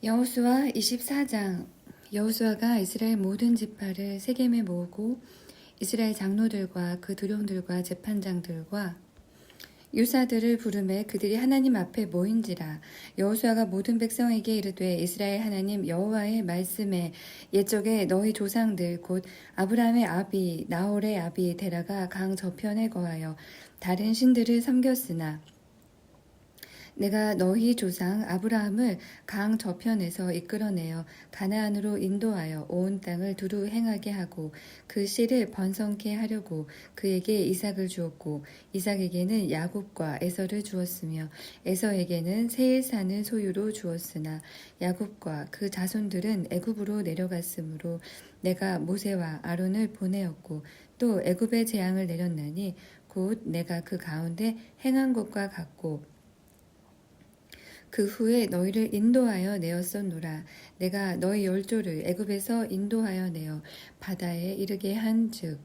여호수아 24장. 여호수아가 이스라엘 모든 지파를 세겜에 모으고 이스라엘 장로들과 그 두령들과 재판장들과 유사들을 부르매 그들이 하나님 앞에 모인지라. 여호수아가 모든 백성에게 이르되 이스라엘 하나님 여호와의 말씀에 옛적에 너희 조상들 곧 아브라함의 아비 나홀의 아비 데라가 강 저편에 거하여 다른 신들을 섬겼으나 내가 너희 조상 아브라함을 강 저편에서 이끌어내어 가나안으로 인도하여 온 땅을 두루 행하게 하고 그 씨를 번성케 하려고 그에게 이삭을 주었고 이삭에게는 야곱과 에서를 주었으며 에서에게는 세일산을 소유로 주었으나 야곱과 그 자손들은 애굽으로 내려갔으므로 내가 모세와 아론을 보내었고 또 애굽의 재앙을 내렸나니 곧 내가 그 가운데 행한 것과 같고 그 후에 너희를 인도하여 내었었노라. 내가 너희 열조를 애굽에서 인도하여 내어 바다에 이르게 한즉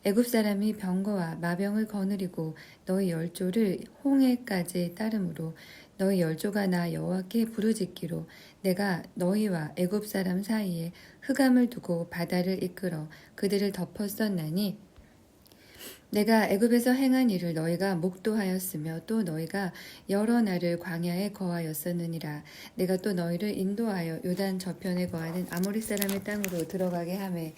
애굽 사람이 병거와 마병을 거느리고 너희 열조를 홍해까지 따르므로 너희 열조가 나 여호와께 부르짖기로 내가 너희와 애굽 사람 사이에 흑암을 두고 바다를 이끌어 그들을 덮었었나니 내가 애굽에서 행한 일을 너희가 목도하였으며 또 너희가 여러 날을 광야에 거하였었느니라. 내가 또 너희를 인도하여 요단 저편에 거하는 아모리 사람의 땅으로 들어가게 하매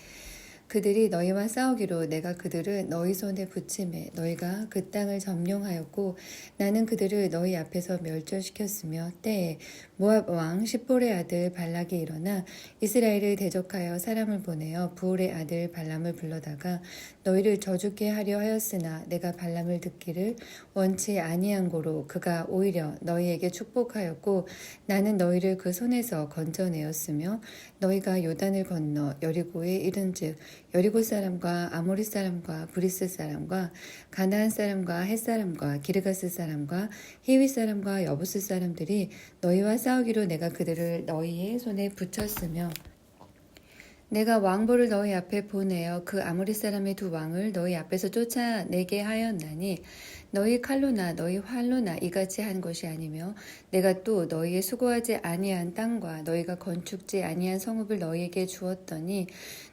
그들이 너희와 싸우기로 내가 그들을 너희 손에 붙이매 너희가 그 땅을 점령하였고 나는 그들을 너희 앞에서 멸절시켰으며 때에 모압 왕 십볼의 아들 발락이 일어나 이스라엘을 대적하여 사람을 보내어 부올의 아들 발람을 불러다가 너희를 저주케 하려 하였으나 내가 발람을 듣기를 원치 아니한 고로 그가 오히려 너희에게 축복하였고 나는 너희를 그 손에서 건져내었으며 너희가 요단을 건너 여리고에 이른즉 여리고 사람과 아모리 사람과 브리스 사람과 가나안 사람과 헷 사람과 기르가스 사람과 히위 사람과 여부스 사람들이 너희와 싸우기로 내가 그들을 너희의 손에 붙였으며 내가 왕보를 너희 앞에 보내어 그 아모리 사람의 두 왕을 너희 앞에서 쫓아내게 하였나니 너희 칼로나 너희 활로나 이같이 한 것이 아니며 내가 또 너희의 수고하지 아니한 땅과 너희가 건축지 아니한 성읍을 너희에게 주었더니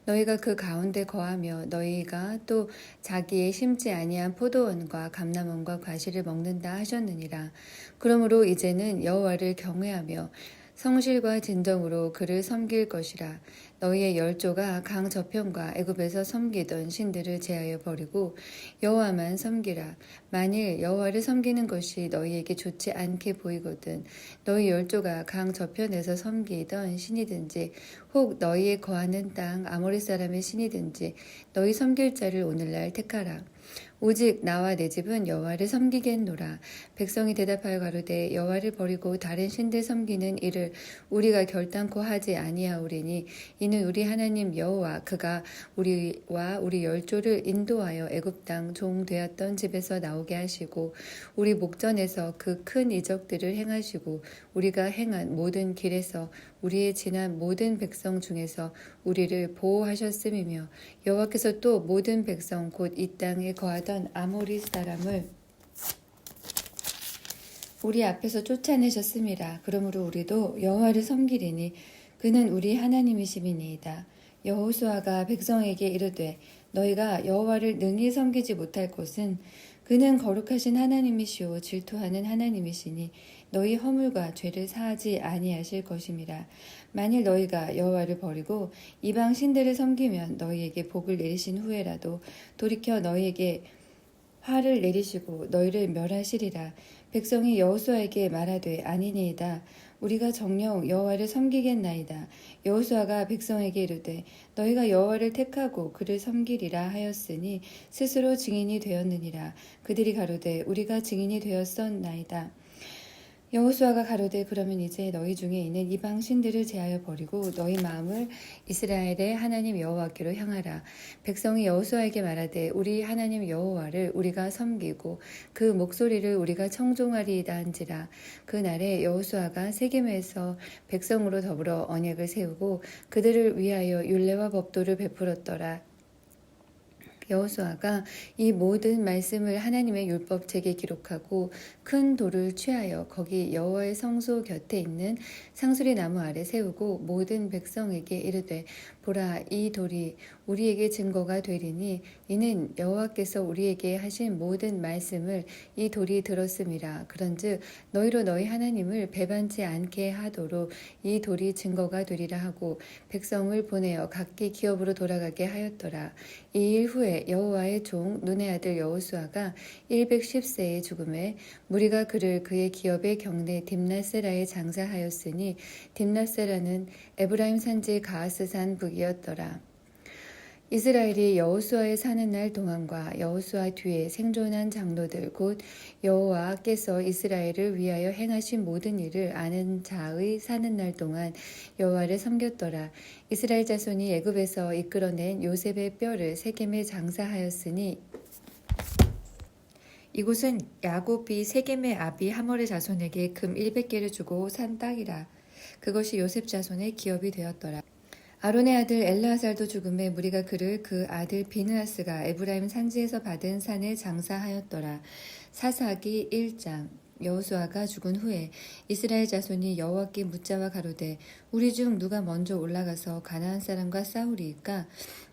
너희가 그 가운데 거하며 너희가 또 자기의 심지 아니한 포도원과 감람원과 과실을 먹는다 하셨느니라. 그러므로 이제는 여호와를 경외하며 성실과 진정으로 그를 섬길 것이라. 너희의 열조가 강 저편과 애굽에서 섬기던 신들을 제하여 버리고 여호와만 섬기라. 만일 여호와를 섬기는 것이 너희에게 좋지 않게 보이거든 너희 열조가 강 저편에서 섬기던 신이든지 혹 너희의 거하는 땅 아모리 사람의 신이든지 너희 섬길 자를 오늘날 택하라. 오직 나와 내 집은 여호와를 섬기겠노라. 백성이 대답하여 가로되 여호와를 버리고 다른 신들 섬기는 일을 우리가 결단코 하지 아니하오리니 이는 우리 하나님 여호와 그가 우리와 우리 열조를 인도하여 애굽 땅 종 되었던 집에서 나오게 하시고 우리 목전에서 그 큰 이적들을 행하시고 우리가 행한 모든 길에서 우리의 지난 모든 백성 중에서 우리를 보호하셨음이며 여호와께서 또 모든 백성 곧 이 땅에 거하던 아모리 사람을 우리 앞에서 쫓아내셨음이라. 그러므로 우리도 여호와를 섬기리니 그는 우리 하나님이심이니이다. 여호수아가 백성에게 이르되 너희가 여호와를 능히 섬기지 못할 것은 그는 거룩하신 하나님이시오 질투하는 하나님이시니 너희 허물과 죄를 사하지 아니하실 것임이라. 만일 너희가 여호와를 버리고 이방 신들을 섬기면 너희에게 복을 내리신 후에라도 돌이켜 너희에게 화를 내리시고 너희를 멸하시리라. 백성이 여호수아에게 말하되 아니니이다. 우리가 정녕 여호와를 섬기겠나이다. 여호수아가 백성에게 이르되 너희가 여호와를 택하고 그를 섬기리라 하였으니 스스로 증인이 되었느니라. 그들이 가로되 우리가 증인이 되었었나이다. 여호수아가 가로되 그러면 이제 너희 중에 있는 이방 신들을 제하여 버리고 너희 마음을 이스라엘의 하나님 여호와께로 향하라. 백성이 여호수아에게 말하되 우리 하나님 여호와를 우리가 섬기고 그 목소리를 우리가 청종하리이다 한지라. 그 날에 여호수아가 세겜에서 백성으로 더불어 언약을 세우고 그들을 위하여 율례와 법도를 베풀었더라. 여호수아가 이 모든 말씀을 하나님의 율법책에 기록하고 큰 돌을 취하여 거기 여호와의 성소 곁에 있는 상수리 나무 아래 세우고 모든 백성에게 이르되 보라 이 돌이 우리에게 증거가 되리니 이는 여호와께서 우리에게 하신 모든 말씀을 이 돌이 들었음이라. 그런즉 너희로 너희 하나님을 배반치 않게 하도록 이 돌이 증거가 되리라 하고 백성을 보내어 각기 기업으로 돌아가게 하였더라. 이 일 후에 여호와의 종 눈의 아들 여호수아가 110세의 죽음에 무리가 그를 그의 기업의 경내 딥낫세라에 장사하였으니 딥낫세라는 에브라임 산지 가하스산 북이었더라. 이스라엘이 여호수아의 사는 날 동안과 여호수아 뒤에 생존한 장로들 곧 여호와께서 이스라엘을 위하여 행하신 모든 일을 아는 자의 사는 날 동안 여호와를 섬겼더라. 이스라엘 자손이 애굽에서 이끌어낸 요셉의 뼈를 세겜에 장사하였으니 이곳은 야곱이 세겜의 아비 하몰의 자손에게 금 100개를 주고 산 땅이라. 그것이 요셉 자손의 기업이 되었더라. 아론의 아들 엘르아살도 죽음에 무리가 그를 그 아들 비느하스가 에브라임 산지에서 받은 산에 장사하였더라. 사사기 1장. 여호수아가 죽은 후에 이스라엘 자손이 여호와께 묻자와 가로되 우리 중 누가 먼저 올라가서 가나안 사람과 싸우리이까?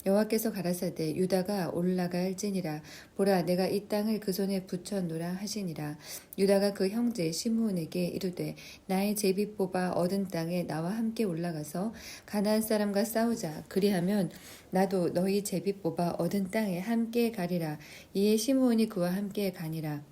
여호와께서 가라사대 유다가 올라갈지니라. 보라 내가 이 땅을 그 손에 붙였노라 하시니라. 유다가 그 형제 시므온에게 이르되 나의 제비 뽑아 얻은 땅에 나와 함께 올라가서 가나안 사람과 싸우자. 그리하면 나도 너희 제비 뽑아 얻은 땅에 함께 가리라. 이에 시므온이 그와 함께 가니라.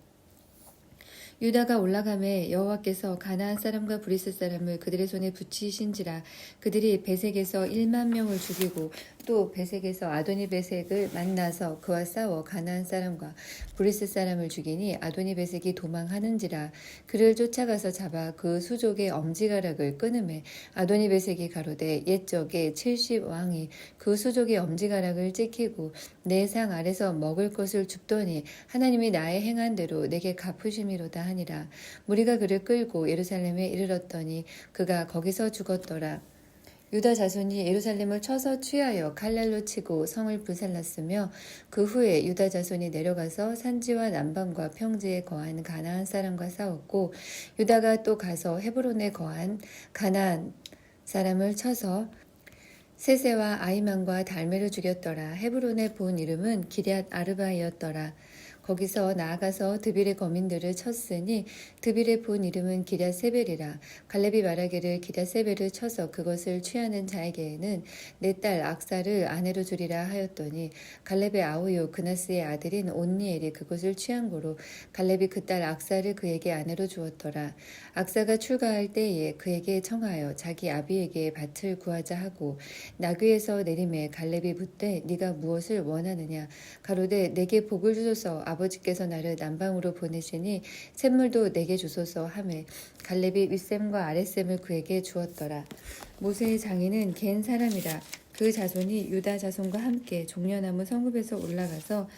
유다가 올라가매 여호와께서 가나안 사람과 브리스 사람을 그들의 손에 붙이신지라. 그들이 베색에서 1만 명을 죽이고 또 베색에서 아도니 베색을 만나서 그와 싸워 가나안 사람과 브리스 사람을 죽이니 아도니 베색이 도망하는지라. 그를 쫓아가서 잡아 그 수족의 엄지가락을 끊음에 아도니 베색이 가로되 옛적에 70왕이 그 수족의 엄지가락을 찍히고 내 상 아래서 먹을 것을 줍더니 하나님이 나의 행한 대로 내게 갚으심이로다 하니라. 무리가 그를 끌고 예루살렘에 이르렀더니 그가 거기서 죽었더라. 유다 자손이 예루살렘을 쳐서 취하여 칼날로 치고 성을 불살랐으며 그 후에 유다 자손이 내려가서 산지와 남방과 평지에 거한 가나안 사람과 싸웠고 유다가 또 가서 헤브론에 거한 가나안 사람을 쳐서 세세와 아이만과 달메를 죽였더라. 헤브론의 본 이름은 기럇 아르바이었더라. 거기서 나아가서 드빌의 거민들을 쳤으니 드빌의 본 이름은 기럇 세벨이라. 갈렙이 말하기를 기럇 세벨을 쳐서 그것을 취하는 자에게는 내 딸 악사를 아내로 주리라 하였더니 갈렙의 아우요 그나스의 아들인 온니엘이 그것을 취한 고로 갈렙이 그 딸 악사를 그에게 아내로 주었더라. 악사가 출가할 때에 그에게 청하여 자기 아비에게 밭을 구하자 하고 나귀에서 내림에 갈렙이 묻되 네가 무엇을 원하느냐? 가로되 내게 복을 주소서. 아버지께서 나를 남방으로 보내시니 샘물도 내게 주소서 하매 갈렙이 윗샘과 아랫샘을 그에게 주었더라. 모세의 장인은 겐 사람이라. 그 자손이 유다 자손과 함께 종려나무 성읍에서 올라가서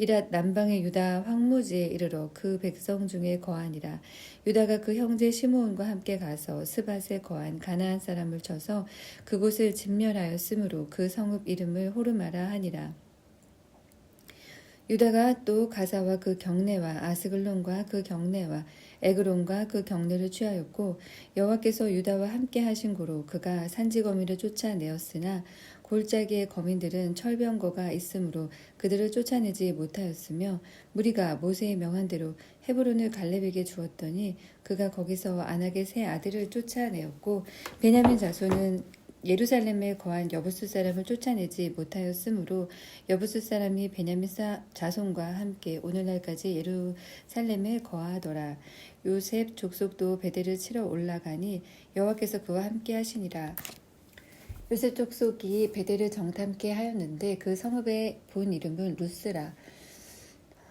이랏 남방의 유다 황무지에 이르러 그 백성 중에 거하니라. 유다가 그 형제 시므온과 함께 가서 스밧에 거한 가나안 사람을 쳐서 그곳을 진멸하였으므로 그 성읍 이름을 호르마라 하니라. 유다가 또 가사와 그 경내와 아스글론과 그 경내와 에그론과 그 경내를 취하였고 여호와께서 유다와 함께 하신 고로 그가 산지거미를 쫓아내었으나 골짜기의 거민들은 철병거가 있으므로 그들을 쫓아내지 못하였으며 무리가 모세의 명한 대로 헤브론을 갈렙에게 주었더니 그가 거기서 안악의 세 아들을 쫓아내었고 베냐민 자손은 예루살렘에 거한 여부스 사람을 쫓아내지 못하였으므로 여부스 사람이 베냐민 자손과 함께 오늘날까지 예루살렘에 거하더라. 요셉 족속도 베델을 치러 올라가니 여호와께서 그와 함께 하시니라. 요셉 족속이 베델을 정탐케 하였는데 그 성읍의 본 이름은 루스라.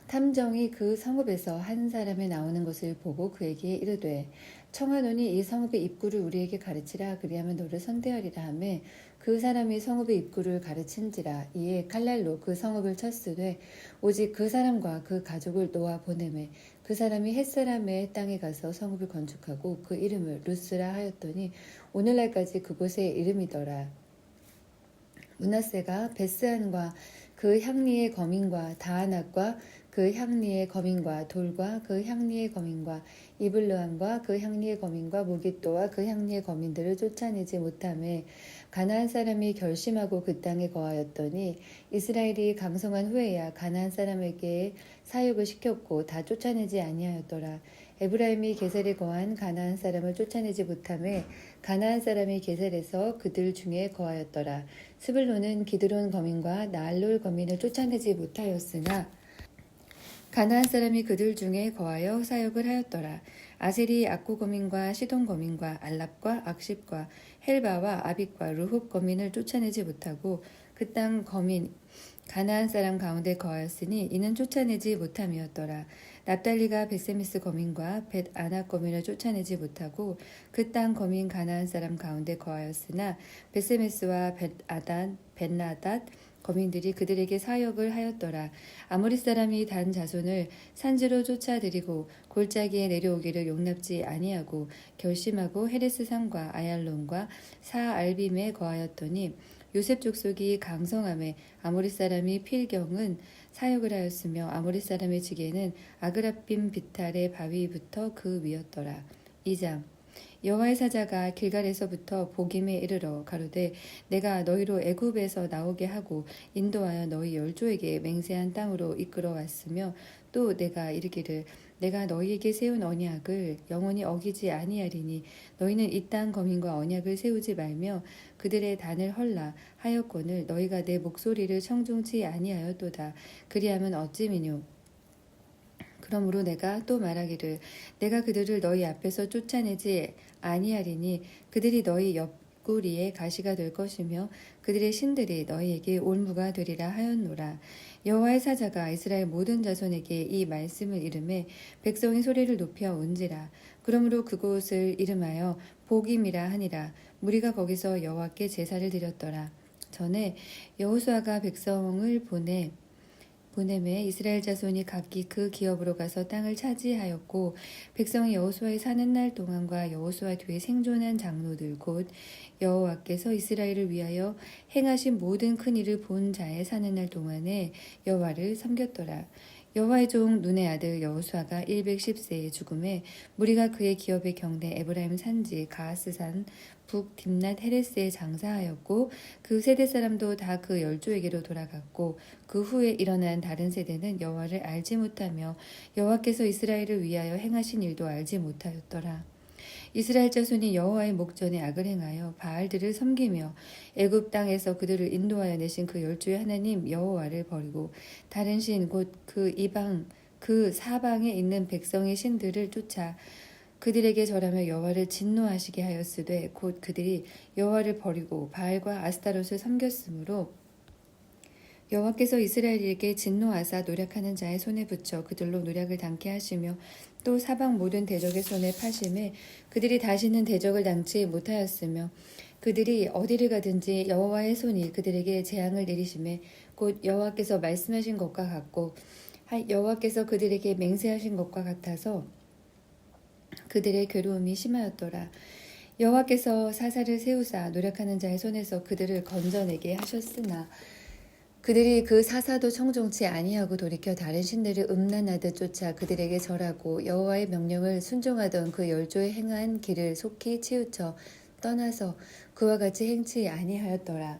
탐정이 그 성읍에서 한 사람이 나오는 것을 보고 그에게 이르되 청하노니 이 성읍의 입구를 우리에게 가르치라. 그리하면 너를 선대하리라 하매 그 사람이 성읍의 입구를 가르친지라. 이에 칼날로 그 성읍을 쳤으되 오직 그 사람과 그 가족을 놓아 보내매 그 사람이 햇사람의 땅에 가서 성읍을 건축하고 그 이름을 루스라 하였더니 오늘날까지 그곳의 이름이더라. 므낫세가 베스안과 그 향리의 거민과 다아낙과 그 향리의 거민과 돌과 그 향리의 거민과 이블르함과 그 향리의 거민과 무깃도와 그 향리의 거민들을 쫓아내지 못하매 가나안 사람이 결심하고 그 땅에 거하였더니 이스라엘이 강성한 후에야 가나안 사람에게 사육을 시켰고 다 쫓아내지 아니하였더라. 에브라임이 게셀에 거한 가나안 사람을 쫓아내지 못하매 가나안 사람이 게셀에서 그들 중에 거하였더라. 스불론은 기드론 거민과 나알롤 거민을 쫓아내지 못하였으나 가나안 사람이 그들 중에 거하여 사역을 하였더라. 아셀이 악고 거민과 시돈 거민과 알랍과 악십과 헬바와 아빅과 루흡 거민을 쫓아내지 못하고 그 땅 거민 가나안 사람 가운데 거하였으니 이는 쫓아내지 못함이었더라. 납달리가 벳세메스 거민과 벳 아낙 거민을 쫓아내지 못하고 그 땅 거민 가나안 사람 가운데 거하였으나 벳세메스와 벳 아단 벳나닷 거민들이 그들에게 사역을 하였더라. 아모리 사람이 단 자손을 산지로 쫓아들이고 골짜기에 내려오기를 용납지 아니하고 결심하고 헤레스 산과 아얄론과 사알빔에 거하였더니 요셉 족속이 강성함에 아모리 사람이 필경은 사역을 하였으며 아모리 사람의 지게는 아그라빔 비탈의 바위부터 그 위였더라. 2장 여호와의 사자가 길갈에서부터 보김에 이르러 가로되 내가 너희로 애굽에서 나오게 하고 인도하여 너희 열조에게 맹세한 땅으로 이끌어 왔으며 또 내가 이르기를 내가 너희에게 세운 언약을 영원히 어기지 아니하리니 너희는 이 땅 거민과 언약을 세우지 말며 그들의 단을 헐라 하였거늘 너희가 내 목소리를 청중치 아니하였도다. 그리하면 어찌미뇨. 그러므로 내가 또 말하기를 내가 그들을 너희 앞에서 쫓아내지 아니하리니 그들이 너희 옆구리에 가시가 될 것이며 그들의 신들이 너희에게 올무가 되리라 하였노라. 여호와의 사자가 이스라엘 모든 자손에게 이 말씀을 이르매 백성이 소리를 높여 온지라. 그러므로 그곳을 이름하여 보김이라 하니라. 무리가 거기서 여호와께 제사를 드렸더라. 전에 여호수아가 백성을 보내매 이스라엘 자손이 각기 그 기업으로 가서 땅을 차지하였고 백성이 여호수아의 사는 날 동안과 여호수아 뒤에 생존한 장로들 곧 여호와께서 이스라엘을 위하여 행하신 모든 큰 일을 본 자의 사는 날 동안에 여호와를 섬겼더라. 여호와의 종 눈의 아들 여호수아가 110세에 죽음에 무리가 그의 기업의 경내 에브라임 산지 가하스산 북 딥낫 헤레스에 장사하였고 그 세대 사람도 다 그 열조에게로 돌아갔고 그 후에 일어난 다른 세대는 여호와를 알지 못하며 여호와께서 이스라엘을 위하여 행하신 일도 알지 못하였더라. 이스라엘 자손이 여호와의 목전에 악을 행하여 바알들을 섬기며 애굽 땅에서 그들을 인도하여 내신 그 열조의 하나님 여호와를 버리고 다른 신 곧 그 이방 그 사방에 있는 백성의 신들을 쫓아 그들에게 절하며 여호와를 진노하시게 하였으되 곧 그들이 여호와를 버리고 바알과 아스타롯을 섬겼으므로 여호와께서 이스라엘에게 진노하사 노력하는 자의 손에 붙여 그들로 노력을 당케 하시며 또 사방 모든 대적의 손에 파심에 그들이 다시는 대적을 당치 못하였으며 그들이 어디를 가든지 여호와의 손이 그들에게 재앙을 내리심에 곧 여호와께서 말씀하신 것과 같고 여호와께서 그들에게 맹세하신 것과 같아서 그들의 괴로움이 심하였더라. 여호와께서 사사를 세우사 노력하는 자의 손에서 그들을 건져내게 하셨으나 그들이 그 사사도 청종치 아니하고 돌이켜 다른 신들을 음란하듯 쫓아 그들에게 절하고 여호와의 명령을 순종하던 그 열조의 행한 길을 속히 치우쳐 떠나서 그와 같이 행치 아니하였더라.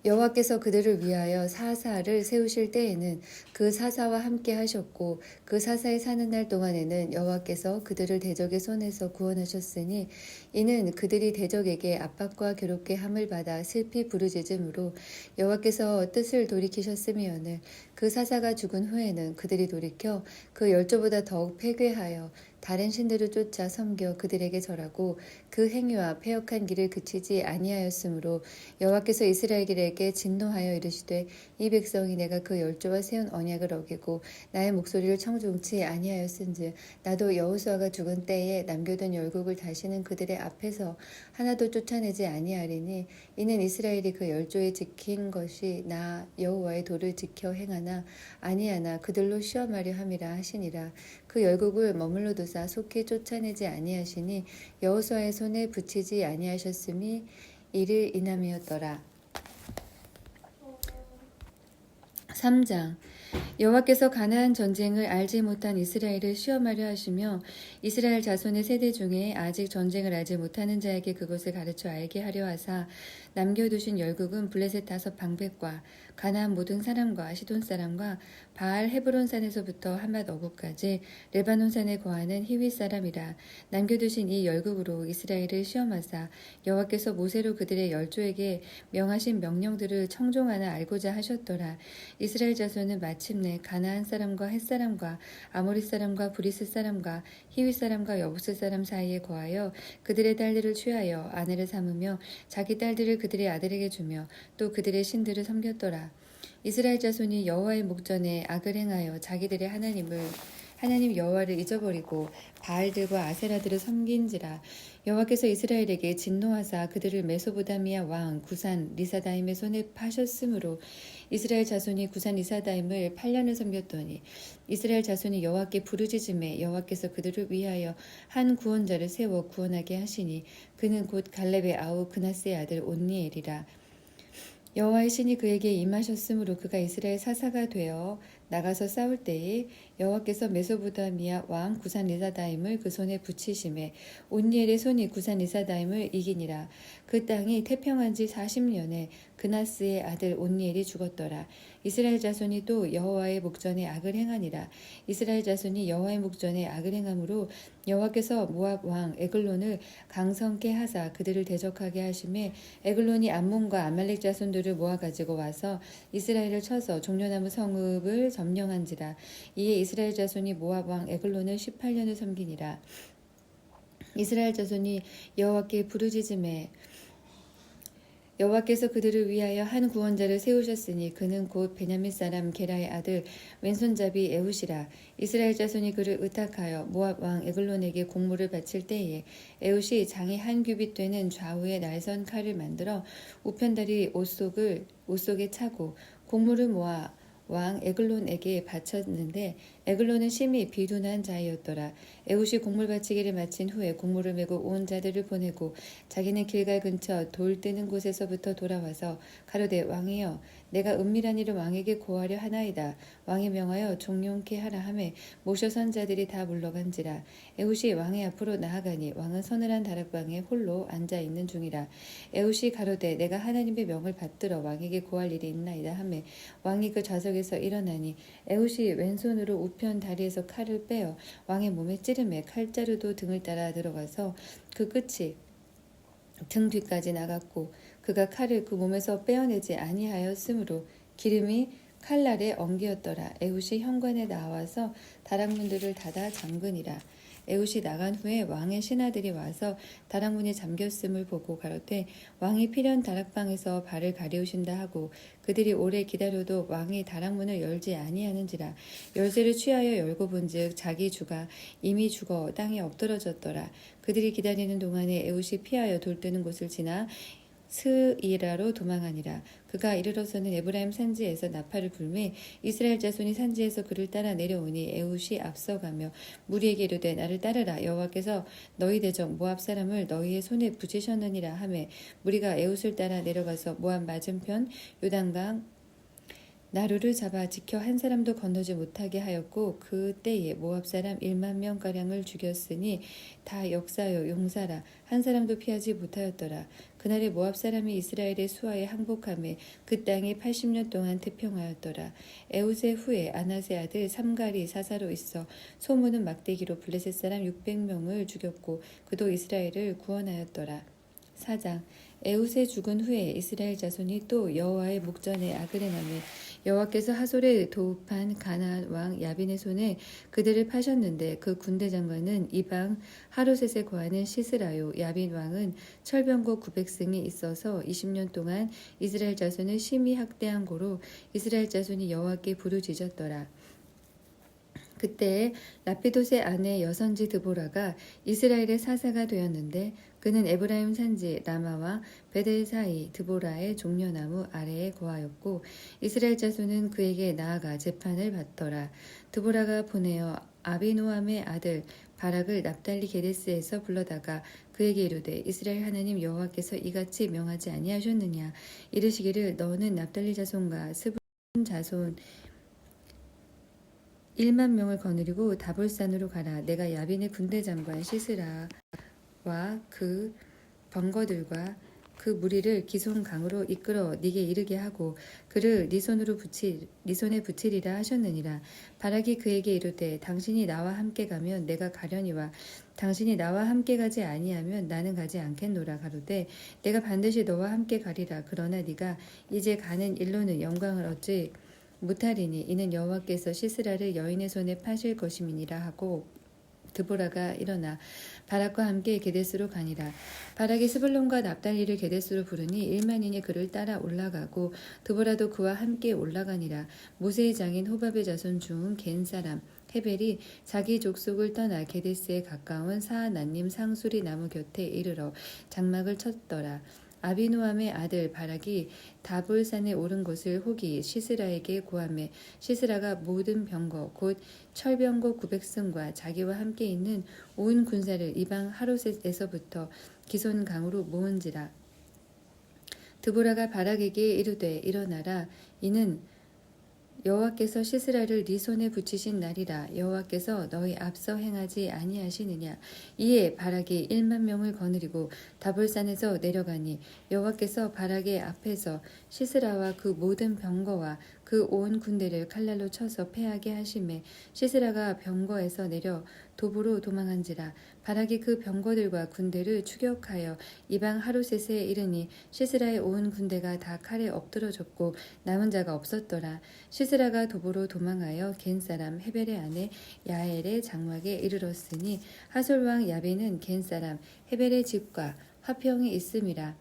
여호와께서 그들을 위하여 사사를 세우실 때에는 그 사사와 함께 하셨고 그 사사의 사는 날 동안에는 여호와께서 그들을 대적의 손에서 구원하셨으니 이는 그들이 대적에게 압박과 괴롭게 함을 받아 슬피 부르짖음으로 여호와께서 뜻을 돌이키셨음이오늘 그 사사가 죽은 후에는 그들이 돌이켜 그 열조보다 더욱 패괴하여 다른 신들을 쫓아 섬겨 그들에게 절하고 그 행위와 패역한 길을 그치지 아니하였으므로 여호와께서 이스라엘에게 진노하여 이르시되 이 백성이 내가 그 열조와 세운 언약을 어기고 나의 목소리를 청종치 아니하였은즉 나도 여호수아가 죽은 때에 남겨둔 열국을 다시는 그들의 앞에서 하나도 쫓아내지 아니하리니 이는 이스라엘이 그 열조에 지킨 것이 나 여호와의 도를 지켜 행하나 아니하나 그들로 시험하려 함이라 하시니라. 그 열국을 머물러 두사 속히 쫓아내지 아니하시니 여호수아의 손에 붙이지 아니하셨음이 이를 인함이었더라. 3장 여호수아가 이스라엘 모든 백성에게 율법을 준 후에 여호와께서 그들에게 명하신 율법을 이루되 여호와께서 그들을 인도하여 애굽에서 낸 그 열조의 하나님 여호와를 버리고 다른 신들을 쫓아 그들을 섬기며 3장 여호와께서 가나안 전쟁을 알지 못한 이스라엘을 시험하려 하시며 이스라엘 자손의 세대 중에 아직 전쟁을 알지 못하는 자에게 그것을 가르쳐 알게 하려 하사 남겨두신 열국은 블레셋 5 방백과 가나안 모든 사람과 시돈 사람과 바알 헤브론 산에서부터 하맛 어구까지 레바논 산에 거하는 히윗 사람이라. 남겨두신 이 열국으로 이스라엘을 시험하사 여호와께서 모세로 그들의 열조에게 명하신 명령들을 청종하나 알고자 하셨더라. 이스라엘 자손은 마침내 가나안 사람과 헷 사람과 아모리 사람과 브리스 사람과 히윗 사람과 여부스 사람 사이에 거하여 그들의 딸들을 취하여 아내를 삼으며 자기 딸들을 그들의 아들에게 주며 또 그들의 신들을 섬겼더라. 이스라엘 자손이 여호와의 목전에 악을 행하여 자기들의 하나님 여호와를 잊어버리고 바알들과 아세라들을 섬긴지라. 여호와께서 이스라엘에게 진노하사 그들을 메소보다미아 왕 구산 리사다임의 손에 파셨으므로 이스라엘 자손이 구산 리사다임을 8년을 섬겼더니 이스라엘 자손이 여호와께 부르짖음에 여호와께서 그들을 위하여 한 구원자를 세워 구원하게 하시니 그는 곧 갈렙의 아우 그나스의 아들 온니엘이라. 여호와의 신이 그에게 임하셨으므로 그가 이스라엘 사사가 되어 나가서 싸울 때에 여호와께서 메소보다미아 왕 구산 리사다임을 그 손에 붙이심에 온니엘의 손이 구산 리사다임을 이기니라. 그 땅이 태평한 지 40년에 그나스의 아들 온니엘이 죽었더라. 이스라엘 자손이 또 여호와의 목전에 악을 행하니라. 이스라엘 자손이 여호와의 목전에 악을 행함으로 여호와께서 모압 왕 에글론을 강성케 하사 그들을 대적하게 하심에 에글론이 암몬과 아말렉 자손들을 모아 가지고 와서 이스라엘을 쳐서 종려나무 성읍을 점령한지라. 이에 이스라엘 자손이 모압 왕 에글론을 18년을 섬기니라. 이스라엘 자손이 여호와께 부르짖음에 여호와께서 그들을 위하여 한 구원자를 세우셨으니 그는 곧 베냐민 사람 게라의 아들 왼손잡이 에훗이라. 이스라엘 자손이 그를 의탁하여 모압 왕 에글론에게 공물을 바칠 때에 에훗이 장이 한 규빗 되는 좌우의 날선 칼을 만들어 우편다리 옷속에 차고 공물을 모아 왕 에글론에게 바쳤는데 에글론은 심히 비둔한 자이었더라. 에훗이 공물 바치기를 마친 후에 공물을 메고 온 자들을 보내고 자기는 길갈 근처 돌 뜨는 곳에서부터 돌아와서 가로되 왕이여 내가 은밀한 일을 왕에게 고하려 하나이다. 왕이 명하여 종용케 하라 하매 모셔선 자들이 다 물러간지라. 에훗이 왕의 앞으로 나아가니 왕은 서늘한 다락방에 홀로 앉아 있는 중이라. 에훗이 가로되 내가 하나님의 명을 받들어 왕에게 고할 일이 있나이다 하매 왕이 그 좌석에서 일어나니 에훗이 왼손으로 우편 다리에서 칼을 빼어 왕의 몸에 찌르매 칼자루도 등을 따라 들어가서 그 끝이 등 뒤까지 나갔고 그가 칼을 그 몸에서 빼어내지 아니하였으므로 기름이 칼날에 엉기었더라. 에훗이 현관에 나와서 다락문들을 닫아 잠그니라. 에훗이 나간 후에 왕의 신하들이 와서 다락문이 잠겼음을 보고 가로되 왕이 필연 다락방에서 발을 가리우신다 하고 그들이 오래 기다려도 왕이 다락문을 열지 아니하는지라. 열쇠를 취하여 열고 본즉 자기 주가 이미 죽어 땅에 엎드러졌더라. 그들이 기다리는 동안에 에훗이 피하여 돌 뜨는 곳을 지나 스이라로 도망하니라. 그가 이르러서는 에브라임 산지에서 나팔을 불매 이스라엘 자손이 산지에서 그를 따라 내려오니 에훗이 앞서가며 무리에게 이르되 나를 따르라. 여호와께서 너희 대적 모압 사람을 너희의 손에 붙이셨느니라 하매 무리가 에훗을 따라 내려가서 모압 맞은편 요단강 나루를 잡아 지켜 한 사람도 건너지 못하게 하였고 그 때에 모압 사람 1만 명가량을 죽였으니 다 역사요 용사라. 한 사람도 피하지 못하였더라. 그날에 모압 사람이 이스라엘의 수하에 항복하매 그 땅이 80년 동안 태평하였더라. 에훗의 후에 아낫의 아들 삼갈이 사사로 있어 소문은 막대기로 블레셋 사람 600명을 죽였고 그도 이스라엘을 구원하였더라. 4장 에훗의 죽은 후에 이스라엘 자손이 또 여호와의 목전에 악을 행하며 여호와께서 하솔에 도읍한 가나안 왕 야빈의 손에 그들을 파셨는데 그 군대 장관은 이방 하로셋에 거하는 시스라요. 야빈 왕은 철병거 900승이 있어서 20년 동안 이스라엘 자손을 심히 학대한 고로 이스라엘 자손이 여호와께 부르짖었더라. 그때 라피돗의 아내 여선지 드보라가 이스라엘의 사사가 되었는데 그는 에브라임 산지 라마와 베델 사이 드보라의 종려나무 아래에 거하였고 이스라엘 자손은 그에게 나아가 재판을 받더라. 드보라가 보내어 아비노함의 아들 바락을 납달리 게데스에서 불러다가 그에게 이르되 이스라엘 하나님 여호와께서 이같이 명하지 아니하셨느냐 이르시기를 너는 납달리 자손과 자손 1만 명을 거느리고 다볼산으로 가라. 내가 야빈의 군대 장관 시스라와 그 병거들과 그 무리를 기손 강으로 이끌어 네게 이르게 하고 그를 네 손에 붙이리라 하셨느니라. 바락이 그에게 이르되 당신이 나와 함께 가면 내가 가려니와 당신이 나와 함께 가지 아니하면 나는 가지 않겠노라. 가로되 내가 반드시 너와 함께 가리라. 그러나 네가 이제 가는 일로는 영광을 얻지 못하리니 이는 여호와께서 시스라를 여인의 손에 파실 것임이니라 하고 드보라가 일어나 바락과 함께 게데스로 가니라. 바락이 스불론과 납달리를 게데스로 부르니 1만인이 그를 따라 올라가고 드보라도 그와 함께 올라가니라. 모세의 장인 호밥의 자손 중 겐 사람 헤벨이 자기 족속을 떠나 게데스에 가까운 사하나님 상수리 나무 곁에 이르러 장막을 쳤더라. 아비노함의 아들 바락이 다볼산에 오른 것을 혹이 시스라에게 고하매 시스라가 모든 병거 곧 철병거 900승과 자기와 함께 있는 온 군사를 이방 하롯에서부터 기손 강으로 모은지라. 드보라가 바락에게 이르되 일어나라. 이는 여호와께서 시스라를 네 손에 붙이신 날이라. 여호와께서 너희 앞서 행하지 아니하시느냐. 이에 바락이 1만 명을 거느리고 다볼산에서 내려가니 여호와께서 바락의 앞에서 시스라와 그 모든 병거와 그 온 군대를 칼날로 쳐서 패하게 하심에 시스라가 병거에서 내려 도보로 도망한지라. 바락이 그 병거들과 군대를 추격하여 이방 하루셋에 이르니 시스라의 온 군대가 다 칼에 엎드러졌고 남은 자가 없었더라. 시스라가 도보로 도망하여 겐 사람 헤벨의 아내 야엘의 장막에 이르렀으니 하솔 왕 야빈은 겐 사람 헤벨의 집과 화평이 있음이라.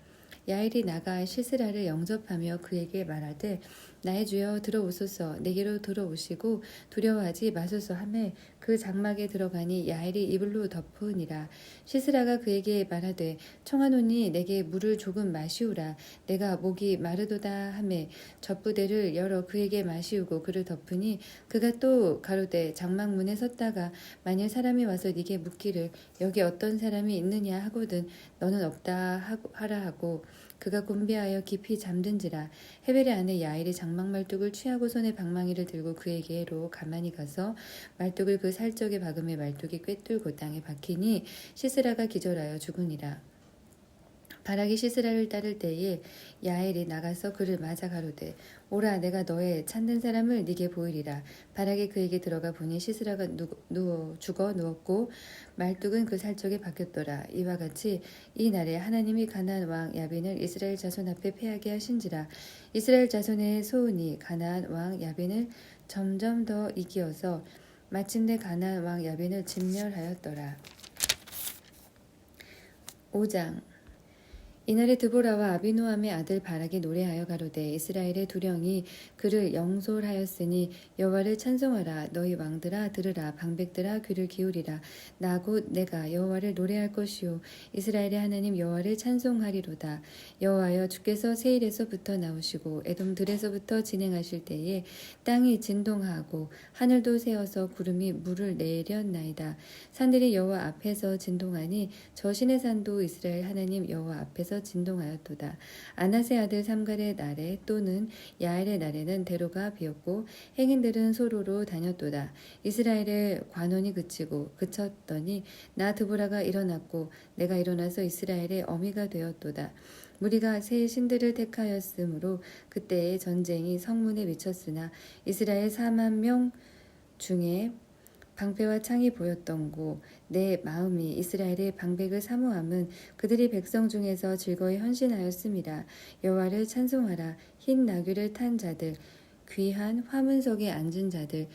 야엘이 나가 시스라를 영접하며 그에게 말하되 나의 주여 들어오소서. 내게로 들어오시고 두려워하지 마소서 하매 그 장막에 들어가니 야엘이 이불로 덮으니라. 시스라가 그에게 말하되 청하노니 내게 물을 조금 마시우라. 내가 목이 마르도다 하매 젖부대를 열어 그에게 마시우고 그를 덮으니 그가 또 가로되 장막 문에 섰다가 만일 사람이 와서 네게 묻기를 여기 어떤 사람이 있느냐 하거든 너는 없다 하라 하고 그가 곤비하여 깊이 잠든지라. 헤벨의 아내 야엘이 장막 말뚝을 취하고 손에 방망이를 들고 그에게로 가만히 가서 말뚝을 그 살적에 박음에 말뚝이 꿰뚫고 땅에 박히니 시스라가 기절하여 죽으니라. 바락이 시스라를 따를 때에 야엘이 나가서 그를 맞아 가로되 오라 내가 너의 찾는 사람을 네게 보이리라. 바락이 그에게 들어가 보니 시스라가 죽어 누웠고 말뚝은 그 살적에 박혔더라. 이와 같이 이 날에 하나님이 가나안 왕 야빈을 이스라엘 자손 앞에 패하게 하신지라. 이스라엘 자손의 소은이 가나안 왕 야빈을 점점 더 이기어서 마침내 가나안 왕 야빈을 진멸하였더라. 5장 이날에 드보라와 아비노함의 아들 바락이 노래하여 가로되 이스라엘의 두령이 그를 영솔하였으니 여호와를 찬송하라. 너희 왕들아 들으라. 방백들아 귀를 기울이라. 나 곧 내가 여호와를 노래할 것이요 이스라엘의 하나님 여호와를 찬송하리로다. 여호와여 주께서 세일에서부터 나오시고 에돔 들에서부터 진행하실 때에 땅이 진동하고 하늘도 새어서 구름이 물을 내렸나이다. 산들이 여호와 앞에서 진동하니 저 신의 산도 이스라엘 하나님 여호와 앞에서 진동하였도다. 아나세 아들 삼갈의 날에 또는 야엘의 날에는 대로가 비었고 행인들은 소로로 다녔도다. 이스라엘의 관원이 그쳤더니 나 드보라가 일어났고 내가 일어나서 이스라엘의 어미가 되었도다. 무리가 새 신들을 택하였으므로 그때의 전쟁이 성문에 미쳤으나 이스라엘 4만 명 중에 방패와 창이 보였던고 내 마음이 이스라엘의 방백을 사모함은 그들이 백성 중에서 즐거이 헌신하였음이라. 여호와를 찬송하라. 흰 나귀를 탄 자들 귀한 화문석에 앉은 자들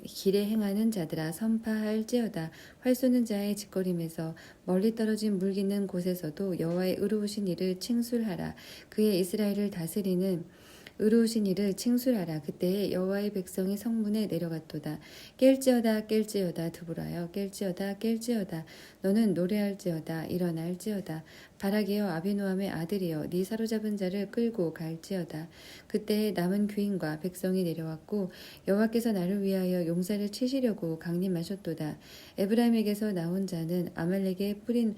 길에 행하는 자들아 선파할지어다. 활 쏘는 자의 짓거림에서 멀리 떨어진 물기는 곳에서도 여호와의 의로우신 이를 칭술하라. 그의 이스라엘을 다스리는 의로우신 이를 칭술하라. 그때에 여호와의 백성이 성문에 내려갔도다. 깰지어다 드보라여 깰지어다 너는 노래할지어다 일어날지어다. 바락이여 아비노함의 아들이여 네 사로잡은 자를 끌고 갈지어다. 그때에 남은 귀인과 백성이 내려왔고 여호와께서 나를 위하여 용사를 치시려고 강림하셨도다. 에브라임에게서 나온 자는 아말렉의 뿌린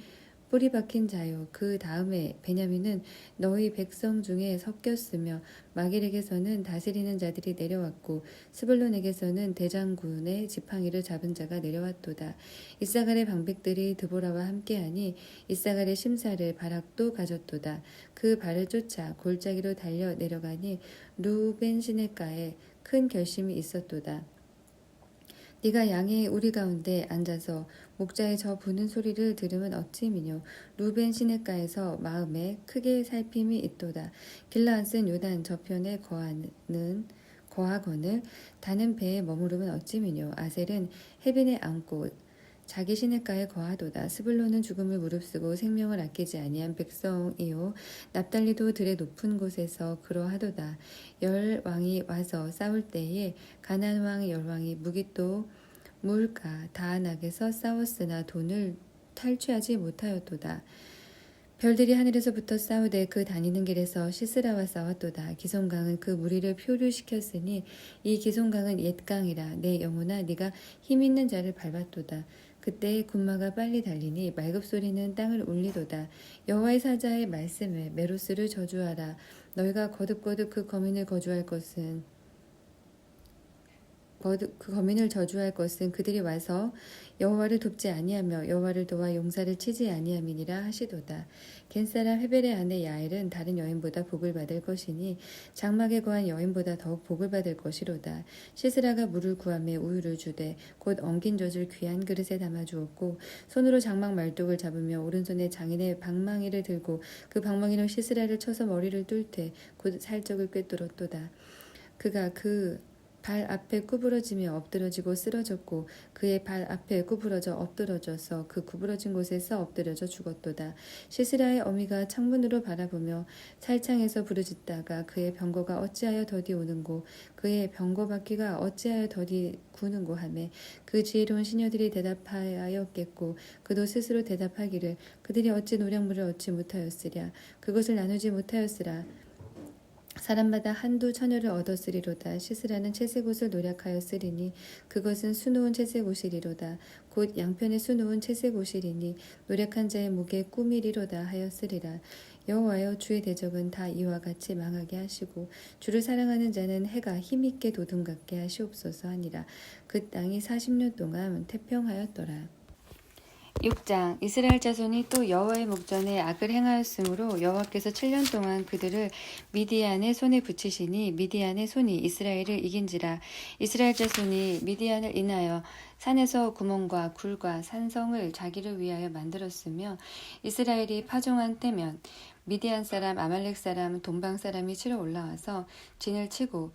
뿌리 박힌 자요. 그 다음에 베냐민은 너희 백성 중에 섞였으며 마길에게서는 다스리는 자들이 내려왔고 스불론에게서는 대장군의 지팡이를 잡은 자가 내려왔도다. 이사갈의 방백들이 드보라와 함께하니 이사갈의 심사를 바락도 가졌도다. 그 발을 쫓아 골짜기로 달려 내려가니 루벤 시냇가에 큰 결심이 있었도다. 네가 양의 우리 가운데 앉아서 목자의 저 부는 소리를 들으면 어찌미뇨. 루벤 시냇가에서 마음에 크게 살핌이 있도다. 길라앗은 요단 저편에 거하거늘 다는 배에 머무르면 어찌미뇨. 아셀은 해변에 앉고 자기 시냇가에 거하도다. 스불론은 죽음을 무릅쓰고 생명을 아끼지 아니한 백성이요. 납달리도 들의 높은 곳에서 그러하도다. 열 왕이 와서 싸울 때에 가나안 왕 열 왕이 무기또 물가 다안악에서 싸웠으나 돈을 탈취하지 못하였도다. 별들이 하늘에서부터 싸우되 그 다니는 길에서 시스라와 싸웠도다. 기송강은 그 무리를 표류시켰으니 이 기송강은 옛 강이라. 내 영혼아 네가 힘 있는 자를 밟았도다. 그때 군마가 빨리 달리니 말급소리는 땅을 울리도다. 여호와의 사자의 말씀에 메로스를 저주하라. 너희가 거듭거듭 그 거민을 저주할 것은 그들이 와서 여호와를 돕지 아니하며 여호와를 도와 용사를 치지 아니함이니라 하시도다. 겐사람 헤벨의 아내 야엘은 다른 여인보다 복을 받을 것이니 장막에 거한 여인보다 더욱 복을 받을 것이로다. 시스라가 물을 구하며 우유를 주되 곧 엉긴 젖을 귀한 그릇에 담아 주었고 손으로 장막 말뚝을 잡으며 오른손에 장인의 방망이를 들고 그 방망이로 시스라를 쳐서 머리를 뚫되 곧 살적을 꿰뚫었도다. 그가 그 발 앞에 구부러지며 엎드러지고 쓰러졌고 그의 발 앞에 구부러져 엎드러져서 그 구부러진 곳에서 엎드려져 죽었도다. 시스라의 어미가 창문으로 바라보며 살창에서 부르짖다가 그의 병거가 어찌하여 더디 오는고 그의 병거 바퀴가 어찌하여 더디 구는고 하매 그 지혜로운 시녀들이 대답하였겠고 그도 스스로 대답하기를 그들이 어찌 노량물을 얻지 못하였으랴 그것을 나누지 못하였으라. 사람마다 한두 처녀를 얻었으리로다. 시스라는 채색옷을 노력하였으리니 그것은 수놓은 채색옷이리로다. 곧 양편에 수놓은 채색옷이리니 노력한 자의 목에 꾸미리로다 하였으리라. 여호와여 주의 대적은 다 이와 같이 망하게 하시고 주를 사랑하는 자는 해가 힘있게 도둠 같게 하시옵소서 하니라. 그 땅이 40년 동안 태평하였더라. 6장 이스라엘 자손이 또 여호와의 목전에 악을 행하였으므로 여호와께서 7년 동안 그들을 미디안의 손에 붙이시니 미디안의 손이 이스라엘을 이긴지라. 이스라엘 자손이 미디안을 인하여 산에서 구멍과 굴과 산성을 자기를 위하여 만들었으며 이스라엘이 파종한 때면 미디안 사람 아말렉 사람 동방 사람이 치러 올라와서 진을 치고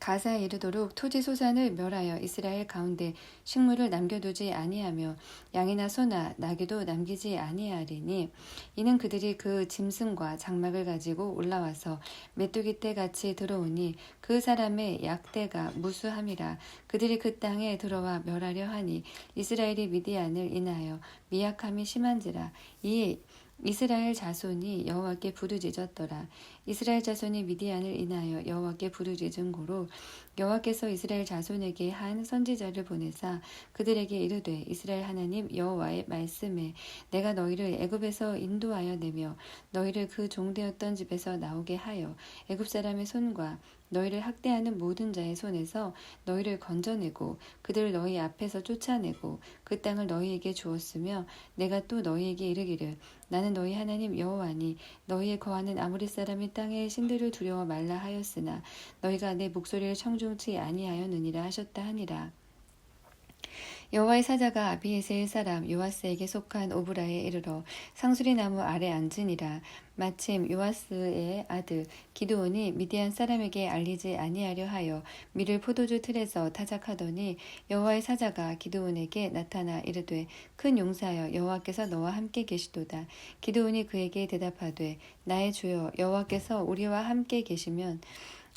가사에 이르도록 토지 소산을 멸하여 이스라엘 가운데 식물을 남겨두지 아니하며 양이나 소나 나귀도 남기지 아니하리니 이는 그들이 그 짐승과 장막을 가지고 올라와서 메뚜기 떼 같이 들어오니 그 사람의 약대가 무수함이라. 그들이 그 땅에 들어와 멸하려 하니 이스라엘이 미디안을 인하여 미약함이 심한지라. 이에 이스라엘 자손이 여호와께 부르짖었더라. 이스라엘 자손이 미디안을 인하여 여호와께 부르짖은 고로 여호와께서 이스라엘 자손에게 한 선지자를 보내사 그들에게 이르되 이스라엘 하나님 여호와의 말씀에 내가 너희를 애굽에서 인도하여 내며 너희를 그 종되었던 집에서 나오게 하여 애굽 사람의 손과 너희를 학대하는 모든 자의 손에서 너희를 건져내고 그들을 너희 앞에서 쫓아내고 그 땅을 너희에게 주었으며 내가 또 너희에게 이르기를 나는 너희 하나님 여호와니 너희의 거하는 아모리 사람이 땅의 신들을 두려워 말라 하였으나 너희가 내 목소리를 청종치 아니하였느니라 하셨다 하니라. 여호와의 사자가 아비에셀 사람 요아스에게 속한 오브라에 이르러 상수리 나무 아래 앉으니라. 마침 요아스의 아들 기드온이 미디안 사람에게 알리지 아니하려 하여 밀을 포도주 틀에서 타작하더니 여호와의 사자가 기드온에게 나타나 이르되 큰 용사여 여호와께서 너와 함께 계시도다. 기드온이 그에게 대답하되 나의 주여 여호와께서 우리와 함께 계시면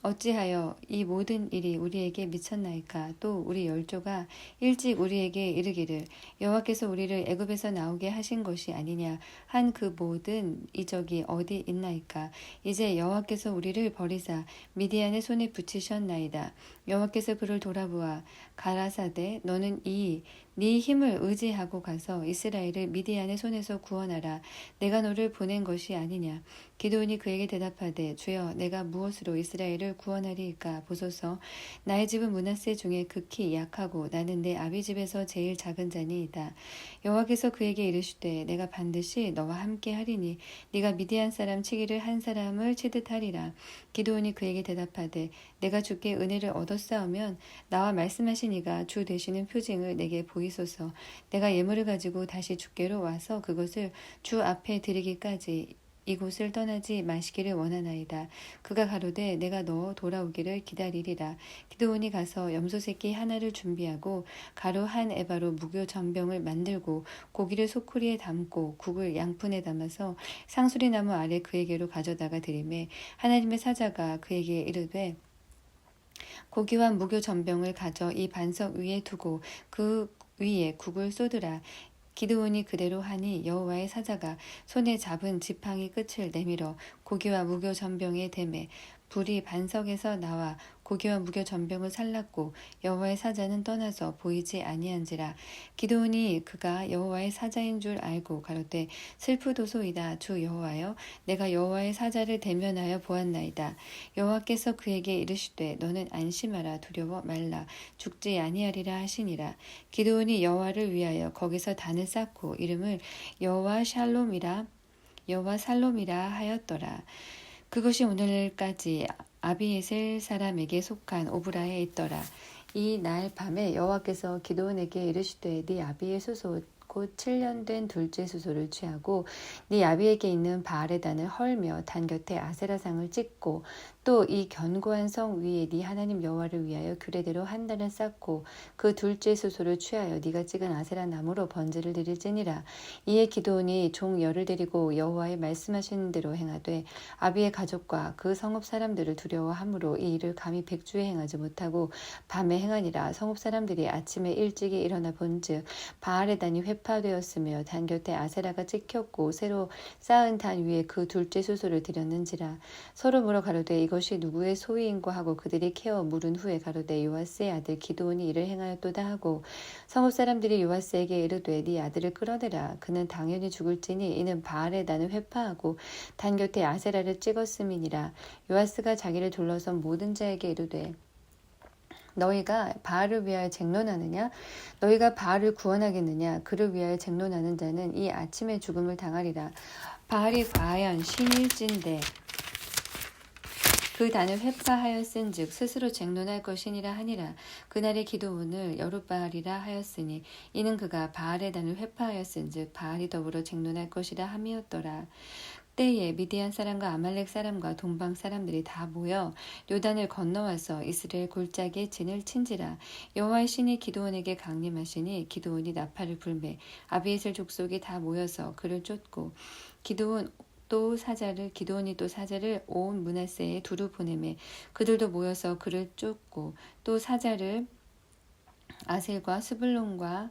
어찌하여 이 모든 일이 우리에게 미쳤나이까. 또 우리 열조가 일찍 우리에게 이르기를 여호와께서 우리를 애굽에서 나오게 하신 것이 아니냐 한 그 모든 이적이 어디 있나이까. 이제 여호와께서 우리를 버리사 미디안의 손에 붙이셨나이다. 여호와께서 그를 돌아보아 가라사대 너는 이 네 힘을 의지하고 가서 이스라엘을 미디안의 손에서 구원하라. 내가 너를 보낸 것이 아니냐. 기드온이 그에게 대답하되 주여 내가 무엇으로 이스라엘을 구원하리이까 보소서. 나의 집은 므낫세 중에 극히 약하고 나는 내 아비 집에서 제일 작은 자니이다. 여호와께서 그에게 이르시되 내가 반드시 너와 함께 하리니 네가 미디안 사람 치기를 한 사람을 치듯 하리라. 기드온이 그에게 대답하되 내가 주께 은혜를 얻었사오면 나와 말씀하신 이가 주 되시는 표징을 내게 보이소서. 내가 예물을 가지고 다시 주께로 와서 그것을 주 앞에 드리기까지 이곳을 떠나지 마시기를 원하나이다. 그가 가로되 내가 너 돌아오기를 기다리리라. 기드온이 가서 염소 새끼 하나를 준비하고 가루 한 에바로 무교 전병을 만들고 고기를 소쿠리에 담고 국을 양푼에 담아서 상수리 나무 아래 그에게로 가져다가 드리매 하나님의 사자가 그에게 이르되 고기와 무교 전병을 가져 이 반석 위에 두고 그 위에 국을 쏟으라. 기드온이 그대로 하니 여호와의 사자가 손에 잡은 지팡이 끝을 내밀어 고기와 무교 전병에 대매 불이 반석에서 나와 고기와 무교 전병을 살랐고 여호와의 사자는 떠나서 보이지 아니한지라. 기드온이 그가 여호와의 사자인 줄 알고 가로되 슬프도소이다. 주 여호와여 내가 여호와의 사자를 대면하여 보았나이다. 여호와께서 그에게 이르시되 너는 안심하라. 두려워 말라. 죽지 아니하리라 하시니라. 기드온이 여호와를 위하여 거기서 단을 쌓고 이름을 여호와 살롬이라 하였더라. 그것이 오늘까지 아비에셀 사람에게 속한 오브라에 있더라. 이 날 밤에 여호와께서 기드온에게 이르시되 네 아비의 수소 곧 7년 된 둘째 수소를 취하고 네 아비에게 있는 바알의 단을 헐며 단 곁에 아세라상을 찍고 또 이 견고한 성 위에 네 하나님 여호와를 위하여 규례대로 한 단을 쌓고 그 둘째 수소를 취하여 네가 찍은 아세라 나무로 번제를 드릴지니라. 이에 기드온이 종 열을 데리고 여호와의 말씀하신 대로 행하되 아비의 가족과 그 성읍 사람들을 두려워함으로 이 일을 감히 백주에 행하지 못하고 밤에 행하니라. 성읍 사람들이 아침에 일찍이 일어나 본즉 바알의 단이 회파되었으며 단 곁에 아세라가 찍혔고 새로 쌓은 단 위에 그 둘째 수소를 드렸는지라. 서로 물어 가로되 이것이 누구의 소유인고 하고 그들이 캐어 물은 후에 가로되 요아스의 아들 기드온이 이를 행하였도다 하고 성읍 사람들이 요아스에게 이르되 네 아들을 끌어내라. 그는 당연히 죽을지니 이는 바알의 단을 회파하고 단 곁에 아세라를 찍었음이니라. 요아스가 자기를 둘러선 모든 자에게 이르되 너희가 바알을 위하여 쟁론하느냐? 너희가 바알을 구원하겠느냐? 그를 위하여 쟁론하는 자는 이 아침에 죽음을 당하리라. 바알이 과연 신일진데 그 단을 회파하였은즉 스스로 쟁론할 것이니라 하니라. 그날에 기드온을 여룻바알이라 하였으니 이는 그가 바알의 단을 회파하였은즉 바알이 더불어 쟁론할 것이라 함이었더라. 때에 미디안 사람과 아말렉 사람과 동방 사람들이 다 모여 요단을 건너와서 이스라엘 골짜기에 진을 친지라. 여호와의 신이 기드온에게 강림하시니 기드온이 나팔을 불매 아비에셀 족속이 다 모여서 그를 쫓고 기드온이 또 사자를 온 므낫세에 두루 보내매 그들도 모여서 그를 쫓고 또 사자를 아셀과 스불론과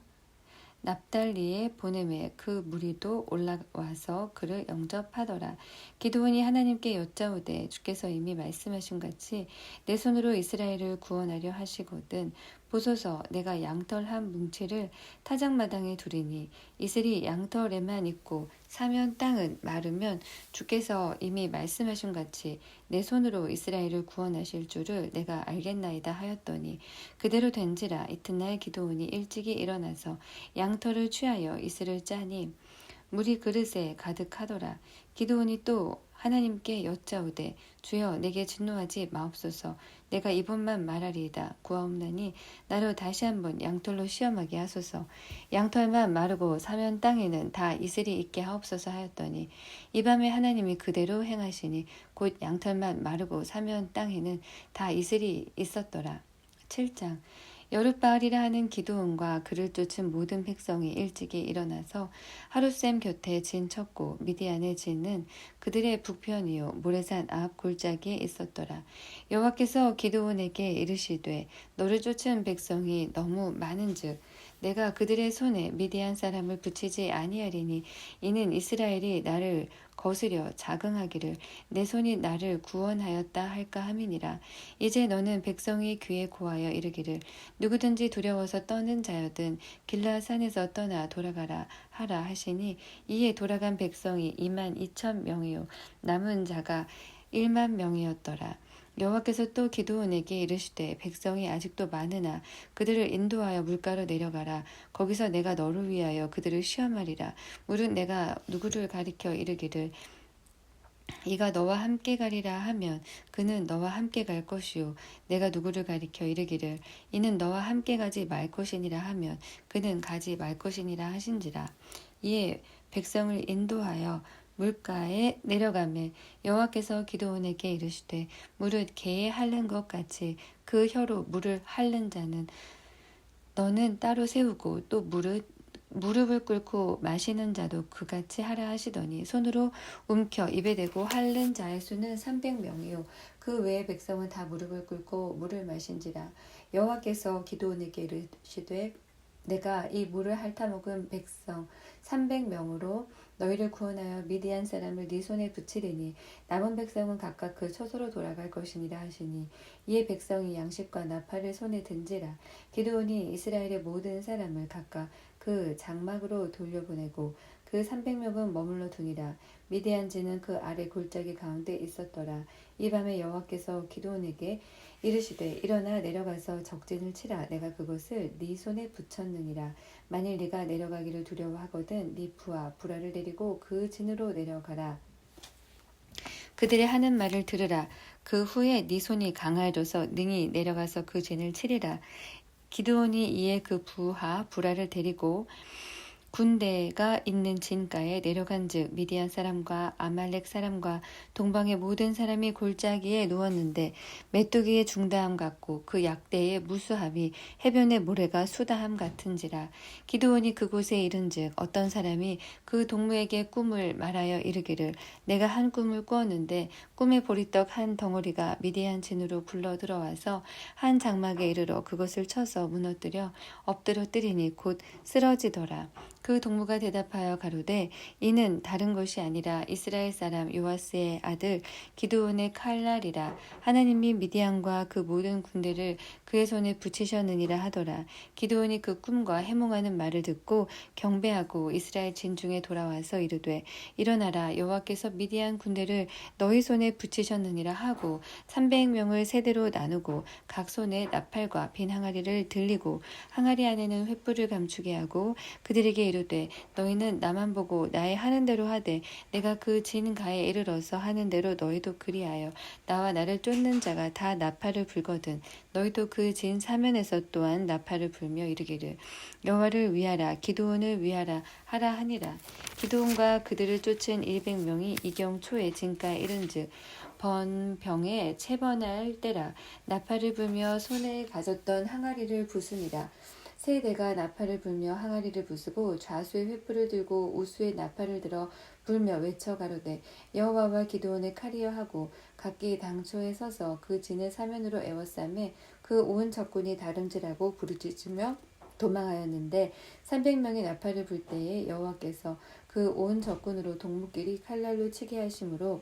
납달리에 보내매 그 무리도 올라와서 그를 영접하더라. 기드온이 하나님께 여짜오되 주께서 이미 말씀하신 같이 내 손으로 이스라엘을 구원하려 하시거든 보소서. 내가 양털 한 뭉치를 타작마당에 두리니 이슬이 양털에만 있고 사면 땅은 마르면 주께서 이미 말씀하신 같이 내 손으로 이스라엘을 구원하실 줄을 내가 알겠나이다 하였더니 그대로 된지라. 이튿날 기드온이 일찍이 일어나서 양털을 취하여 이슬을 짜니 물이 그릇에 가득하더라. 기드온이 또 하나님께 여짜오되 주여 내게 진노하지 마옵소서. 내가 이번만 말하리이다. 구하옵나니 나로 다시 한번 양털로 시험하게 하소서. 양털만 마르고 사면 땅에는 다 이슬이 있게 하옵소서 하였더니 이 밤에 하나님이 그대로 행하시니 곧 양털만 마르고 사면 땅에는 다 이슬이 있었더라. 7장 여룻바알이라 하는 기드온과 그를 쫓은 모든 백성이 일찍이 일어나서 하룻샘 곁에 진 쳤고 미디안의 진은 그들의 북편이요 모래산 앞 골짜기에 있었더라. 여호와께서 기드온에게 이르시되 너를 쫓은 백성이 너무 많은즉 내가 그들의 손에 미디안 사람을 붙이지 아니하리니 이는 이스라엘이 나를 거스려 자긍하기를 내 손이 나를 구원하였다 할까 함이니라. 이제 너는 백성이 귀에 고하여 이르기를 누구든지 두려워서 떠는 자여든 길라산에서 떠나 돌아가라 하라 하시니 이에 돌아간 백성이 22,000명이요 남은 자가 10,000명이었더라. 여호와께서 또 기드온에게 이르시되 백성이 아직도 많으나 그들을 인도하여 물가로 내려가라. 거기서 내가 너를 위하여 그들을 시험하리라. 무릇 내가 누구를 가리켜 이르기를 이가 너와 함께 가리라 하면 그는 너와 함께 갈 것이요 내가 누구를 가리켜 이르기를 이는 너와 함께 가지 말 것이니라 하면 그는 가지 말 것이니라 하신지라. 이에 백성을 인도하여 물가에 내려가매 여호와께서 기드온에게 이르시되 무릇 개에 핥는 것 같이 그 혀로 물을 핥는 자는 너는 따로 세우고 또 무릎을 꿇고 마시는 자도 그같이 하라 하시더니 손으로 움켜 입에 대고 핥는 자의 수는 300명이요 그 외의 백성은 다 무릎을 꿇고 물을 마신지라. 여호와께서 기드온에게 이르시되 내가 이 물을 핥아먹은 백성 300명으로 너희를 구원하여 미디안 사람을 네 손에 붙이리니 남은 백성은 각각 그 처소로 돌아갈 것이니라 하시니 이에 백성이 양식과 나팔을 손에 든지라. 기드온이 이스라엘의 모든 사람을 각각 그 장막으로 돌려보내고 그 300명은 머물러 두니라. 미디안지는 그 아래 골짜기 가운데 있었더라. 이 밤에 여호와께서 기드온에게 이르시되 일어나 내려가서 적진을 치라. 내가 그것을 네 손에 붙였느니라. 만일 네가 내려가기를 두려워하거든 네 부하 부라를 데리고 그 진으로 내려가라. 그들의 하는 말을 들으라. 그 후에 네 손이 강하여져서 능히 내려가서 그 진을 치리라. 기드온이 이에 그 부하 부라를 데리고 군대가 있는 진가에 내려간즉 미디안 사람과 아말렉 사람과 동방의 모든 사람이 골짜기에 누웠는데 메뚜기의 중다함 같고 그 약대의 무수함이 해변의 모래가 수다함 같은지라. 기드온이 그곳에 이른즉 어떤 사람이 그 동무에게 꿈을 말하여 이르기를 내가 한 꿈을 꾸었는데 꿈에 보리떡 한 덩어리가 미디안 진으로 굴러 들어와서 한 장막에 이르러 그것을 쳐서 무너뜨려 엎드려 뜨리니 곧 쓰러지더라. 그 동무가 대답하여 가로되 이는 다른 것이 아니라 이스라엘 사람 요아스의 아들 기드온의 칼날이라. 하나님이 미디안과 그 모든 군대를 그의 손에 붙이셨느니라 하더라. 기드온이 그 꿈과 해몽하는 말을 듣고 경배하고 이스라엘 진중에 돌아와서 이르되 일어나라. 여호와께서 미디안 군대를 너희 손에 붙이셨느니라 하고 300명을 세대로 나누고 각 손에 나팔과 빈 항아리를 들리고 항아리 안에는 횃불을 감추게 하고 그들에게 이르되 너희는 나만 보고 나의 하는 대로 하되 내가 그 진 가에 이르러서 하는 대로 너희도 그리하여 나와 나를 쫓는 자가 다 나팔을 불거든 너희도 그 진 사면에서 또한 나팔을 불며 이르기를 여호와를 위하라 기드온을 위하라 하라 하니라. 기드온과 그들을 쫓은 100명이 이경 초에 진가에 이른즉 번병에 채번할 때라. 나팔을 불며 손에 가졌던 항아리를 부수니라. 세 대가 나팔을 불며 항아리를 부수고 좌수의 횃불을 들고 우수의 나팔을 들어 불며 외쳐 가로되 여호와와 기드온의 칼이여 하고 각기 당초에 서서 그 진을 사면으로 에워싸매 그 온 적군이 다름질하고 부르짖으며 도망하였는데 300명의 나팔을 불 때에 여호와께서 그 온 적군으로 동무끼리 칼날로 치게 하심으로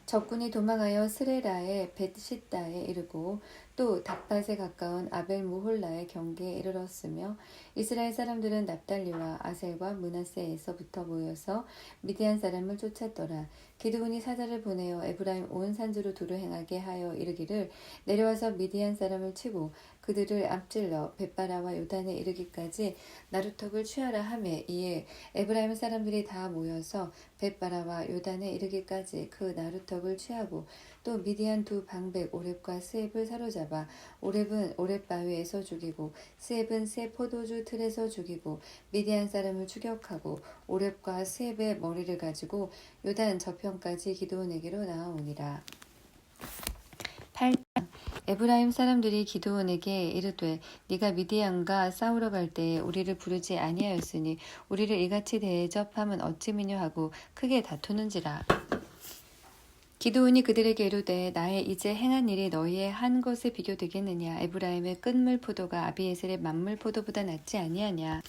적군이 도망하여 스레라의 벳시다에 이르고 또 닥밭에 가까운 아벨 모홀라의 경계에 이르렀으며 이스라엘 사람들은 납달리와 아셀과 므낫세에서부터 모여서 미디안 사람을 쫓았더라. 기드온이 사자를 보내어 에브라임 온 산지로 두루 행하게 하여 이르기를 내려와서 미디안 사람을 치고 그들을 앞질러 벳바라와 요단에 이르기까지 나루턱을 취하라 하매 이에 에브라임 사람들이 다 모여서 벳바라와 요단에 이르기까지 그 나루턱을 취하고 또 미디안 두 방백 오렙과 스앱을 사로잡아 오렙은 오렙 바위에서 죽이고 스앱은 새 포도주 틀에서 죽이고 미디안 사람을 추격하고 오렙과 스앱의 머리를 가지고 요단 저편까지 기드온에게로 나아오니라. 8장 에브라임 사람들이 기드온에게 이르되 네가 미디안과 싸우러 갈 때에 우리를 부르지 아니하였으니 우리를 이같이 대접함은 어찌미뇨 하고 크게 다투는지라. 기드온이 그들에게 이르되 나의 이제 행한 일이 너희의 한 것에 비교되겠느냐. 에브라임의 끝물 포도가 아비에셀의 만물 포도보다 낫지 아니하냐.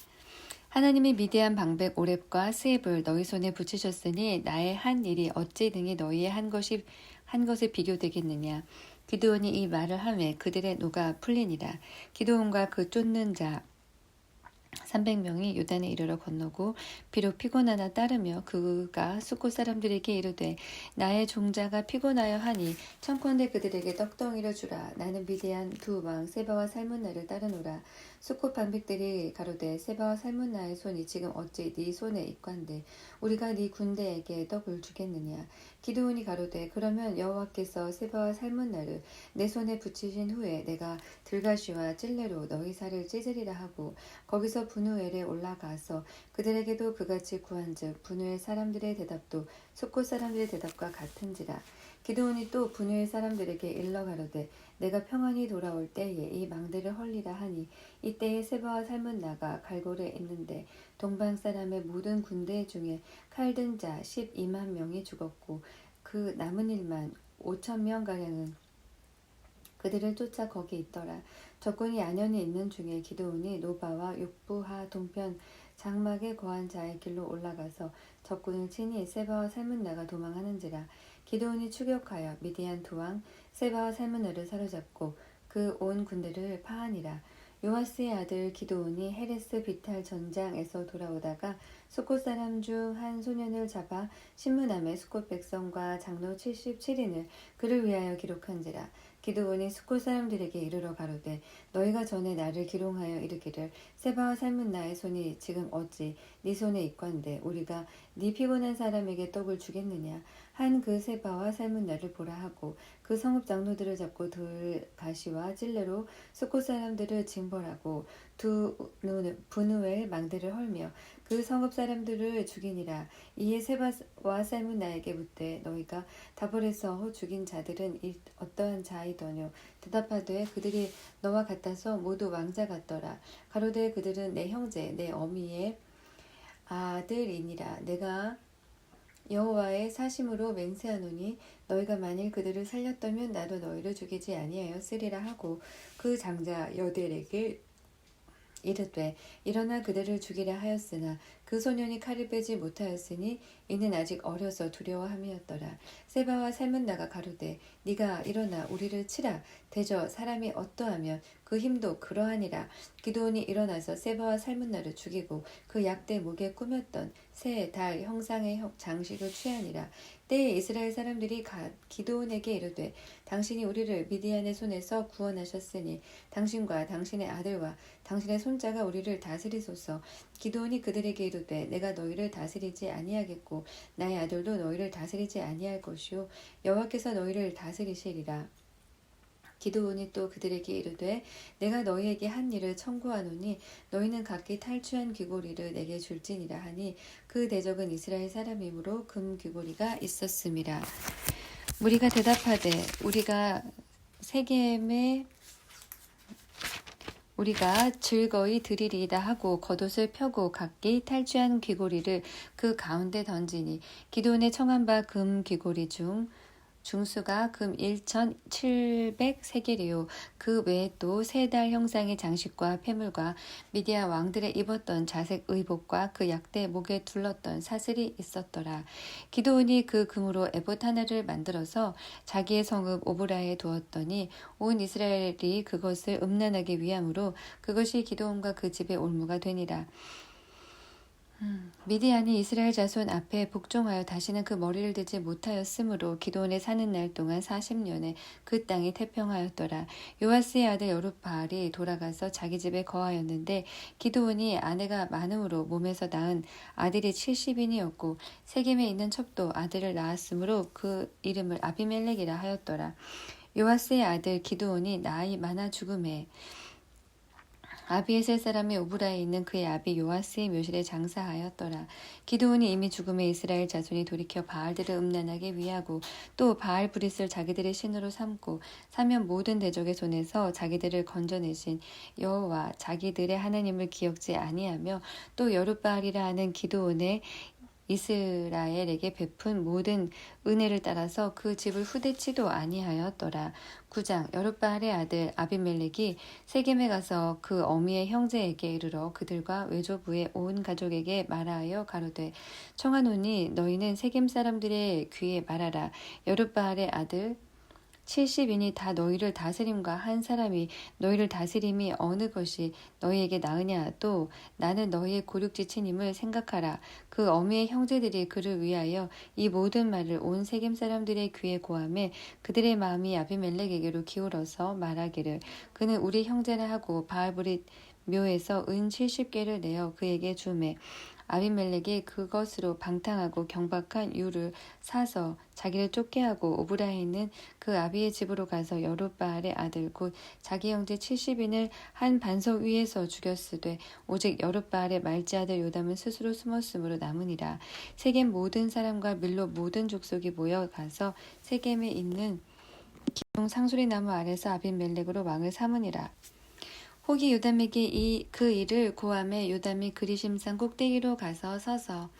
하나님이 미디안 방백 오렙과 스입을 너희 손에 붙이셨으니 나의 한 일이 어찌 등이 너희의 한 것에 비교되겠느냐. 기드온이 이 말을 하매 그들의 노가 풀리니라. 기드온과 그 쫓는 자 300명이 요단에 이르러 건너고 비록 피곤하나 따르며 그가 숫곳 사람들에게 이르되 나의 종자가 피곤하여 하니 청컨대 그들에게 떡덩이를 주라. 나는 미디안 두 왕 세바와 살문나를 따르노라. 숫곳 방백들이 가로되 세바와 살문나의 손이 지금 어찌 네 손에 있관데 우리가 네 군대에게 떡을 주겠느냐. 기드온이 가로되 그러면 여호와께서 세바와 살문나를 내 손에 붙이신 후에 내가 들가시와 찔레로 너희 살을 찢으리라 하고 거기서 분우엘에 올라가서 그들에게도 그같이 구한즉 분우엘 사람들의 대답도 숫곳 사람들의 대답과 같은지라. 기드온이 또 분우엘 사람들에게 일러 가로되 내가 평안히 돌아올 때에 이 망대를 헐리라 하니 이때에 세바와 살문나가 갈골에 있는데 동방 사람의 모든 군대 중에 칼든 자 12만 명이 죽었고 그 남은 일만 5천 명가량은 그들을 쫓아 거기 있더라. 적군이 안연히 있는 중에 기드온이 노바와 욕부하 동편 장막에 거한 자의 길로 올라가서 적군을 치니 세바와 살문나가 도망하는지라. 기드온이 추격하여 미디안 두 왕 세바와 살문나를 사로잡고 그 온 군대를 파하니라. 요아스의 아들 기드온이 헤레스 비탈 전장에서 돌아오다가 숫곳 사람 중 한 소년을 잡아 신문함에 숫곳 백성과 장로 77인을 그를 위하여 기록한지라. 기드온이 숫곳 사람들에게 이르러 가로되 너희가 전에 나를 기롱하여 이르기를 세바와 살문나의 손이 지금 어찌 네 손에 있건대 우리가 네 피곤한 사람에게 떡을 주겠느냐. 한 그 세바와 살문나를 보라 하고 그 성읍 장로들을 잡고 들가시와 찔레로 숫곳 사람들을 징벌하고 두 분우엘 망대를 헐며 그 성읍 사람들을 죽이니라. 이에 세바와 살문나에게 묻되 너희가 다볼에서 죽인 자들은 어떠한 자이더뇨. 대답하되 그들이 너와 같아서 모두 왕자 같더라. 가로되 그들은 내 형제 내 어미의 아들이니라. 내가 여호와의 사심으로 맹세하노니 너희가 만일 그들을 살렸다면 나도 너희를 죽이지 아니하였으리라 하고 그 장자 여델에게 이르되 일어나 그들을 죽이라 하였으나 그 소년이 칼을 빼지 못하였으니 이는 아직 어려서 두려워함이었더라. 세바와 살문나가 가로되 네가 일어나 우리를 치라. 대저 사람이 어떠하면 그 힘도 그러하니라. 기드온이 일어나서 세바와 살문나를 죽이고 그 약대 목에 꾸몄던 새, 달, 형상의 장식을 취하니라. 때에 이스라엘 사람들이 기드온에게 이르되 당신이 우리를 미디안의 손에서 구원하셨으니 당신과 당신의 아들과 당신의 손자가 우리를 다스리소서. 기드온이 그들에게 이르되 내가 너희를 다스리지 아니하겠고 나의 아들도 너희를 다스리지 아니할 것이요 여호와께서 너희를 다스리시리라. 기드온이 또 그들에게 이르되 내가 너희에게 한 일을 청구하노니 너희는 각기 탈취한 귀고리를 내게 줄지니라 하니 그 대적은 이스라엘 사람이므로 금 귀고리가 있었음이라. 무리가 대답하되 우리가 즐거이 드리리이다 하고 겉옷을 펴고 각기 탈취한 귀고리를 그 가운데 던지니 기드온의 청한 바 금 귀고리 중수가 금 1,700세겔이요 그 외에 또 세 달 형상의 장식과 폐물과 미디안 왕들의 입었던 자색 의복과 그 약대 목에 둘렀던 사슬이 있었더라. 기드온이 그 금으로 에봇 하나를 만들어서 자기의 성읍 오브라에 두었더니 온 이스라엘이 그것을 음란하기 위함으로 그것이 기드온과 그 집의 올무가 되니라. 미디안이 이스라엘 자손 앞에 복종하여 다시는 그 머리를 대지 못하였으므로 기드온의 사는 날 동안 40년에 그 땅이 태평하였더라. 요아스의 아들 여룹바알이 돌아가서 자기 집에 거하였는데 기드온이 아내가 많음으로 몸에서 낳은 아들이 70인이었고 세겜에 있는 첩도 아들을 낳았으므로 그 이름을 아비멜렉이라 하였더라. 요아스의 아들 기드온이 나이 많아 죽음에 아비에셀 사람의 오브라에 있는 그의 아비 요아스의 묘실에 장사하였더라. 기드온이 이미 죽음에 이스라엘 자손이 돌이켜 바알들을 음란하게 위하고 또 바알 브릿을 자기들의 신으로 삼고 사면 모든 대적의 손에서 자기들을 건져내신 여호와 자기들의 하나님을 기억지 아니하며 또 여룻바알이라 하는 기드온의 이스라엘에게 베푼 모든 은혜를 따라서 그 집을 후대치도 아니하였더라. 9장 여룻바알의 아들 아비멜렉이 세겜에 가서 그 어미의 형제에게 이르러 그들과 외조부의 온 가족에게 말하여 가로되 청하노니 너희는 세겜 사람들의 귀에 말하라. 여룻바알의 아들 70인이 다 너희를 다스림과 한 사람이 너희를 다스림이 어느 것이 너희에게 나으냐. 또 나는 너희의 고륙지친임을 생각하라. 그 어미의 형제들이 그를 위하여 이 모든 말을 온 세겜 사람들의 귀에 고하매 그들의 마음이 아비멜렉에게로 기울어서 말하기를 그는 우리 형제라 하고 바알브릿 묘에서 은 70개를 내어 그에게 주매 아비멜렉이 그것으로 방탕하고 경박한 유를 사서 자기를 쫓게 하고 오브라에 있는 그 아비의 집으로 가서 여룻바알의 아들 곧 자기 형제 70인을 한 반석 위에서 죽였으되 오직 여룻바알의 말지 아들 요담은 스스로 숨었으므로 남으니라. 세겜 모든 사람과 밀로 모든 족속이 모여 가서 세겜에 있는 기둥 상수리 나무 아래서 아비멜렉으로 왕을 삼으니라. 혹이 요담에게 그 일을 고하매 요담이 그리심산 꼭대기로 가서 서서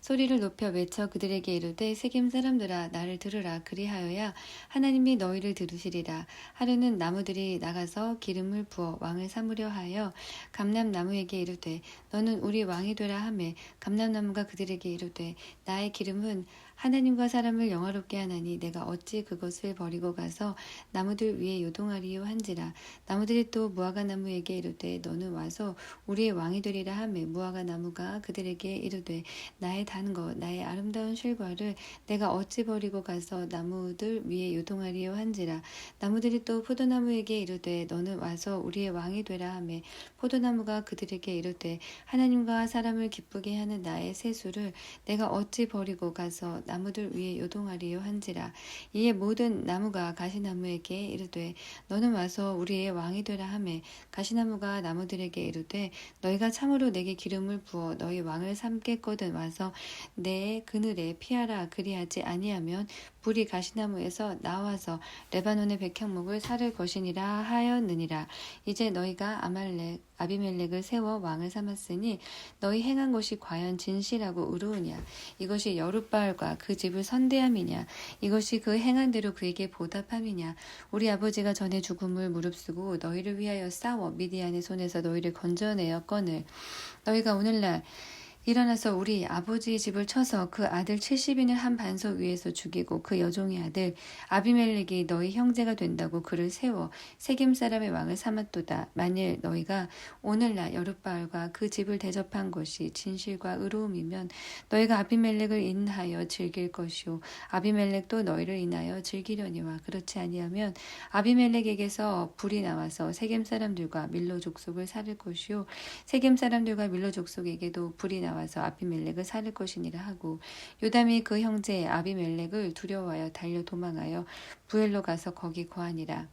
소리를 높여 외쳐 그들에게 이르되 세겜 사람들아 나를 들으라. 그리하여야 하나님이 너희를 들으시리라. 하루는 나무들이 나가서 기름을 부어 왕을 삼으려 하여 감람나무에게 이르되 너는 우리 왕이 되라 하매 감람나무가 그들에게 이르되 나의 기름은 하나님과 사람을 영화롭게 하나니 내가 어찌 그것을 버리고 가서 나무들 위에 요동하리요 한지라. 나무들이 또 무화과 나무에게 이르되 너는 와서 우리의 왕이 되리라 하매 무화과 나무가 그들에게 이르되 나의 단 것 나의 아름다운 실과를 내가 어찌 버리고 가서 나무들 위에 요동하리요 한지라. 나무들이 또 포도나무에게 이르되 너는 와서 우리의 왕이 되라 하매 포도나무가 그들에게 이르되 하나님과 사람을 기쁘게 하는 나의 세수를 내가 어찌 버리고 가서 나무들 위에 요동하리요 한지라. 이에 모든 나무가 가시나무에게 이르되 너는 와서 우리의 왕이 되라 하매 가시나무가 나무들에게 이르되 너희가 참으로 내게 기름을 부어 너희 왕을 삼겠거든 와서 내 그늘에 피하라. 그리하지 아니하면 불이 가시나무에서 나와서 레바논의 백향목을 사를 것이니라 하였느니라. 이제 너희가 아비멜렉을 세워 왕을 삼았으니 너희 행한 것이 과연 진실하고 의로우냐. 이것이 여룻바알과 그 집을 선대함이냐. 이것이 그 행한 대로 그에게 보답함이냐. 우리 아버지가 전에 죽음을 무릅쓰고 너희를 위하여 싸워 미디안의 손에서 너희를 건져내었거늘 너희가 오늘날 일어나서 우리 아버지의 집을 쳐서 그 아들 70인을 한 반석 위에서 죽이고 그 여종의 아들 아비멜렉이 너희 형제가 된다고 그를 세워 세겜 사람의 왕을 삼았도다. 만일 너희가 오늘날 여룻바알과 그 집을 대접한 것이 진실과 의로움이면 너희가 아비멜렉을 인하여 즐길 것이요 아비멜렉도 너희를 인하여 즐기려니와 그렇지 아니하면 아비멜렉에게서 불이 나와서 세겜 사람들과 밀로 족속을 살릴 것이요 세겜 사람들과 밀로 족속에게도 불이 나와서 아비멜렉을 살릴 것이니라 하고 요담이 그 형제 아비멜렉을 두려워하여 달려 도망하여 부엘로 가서 거기 거하니라.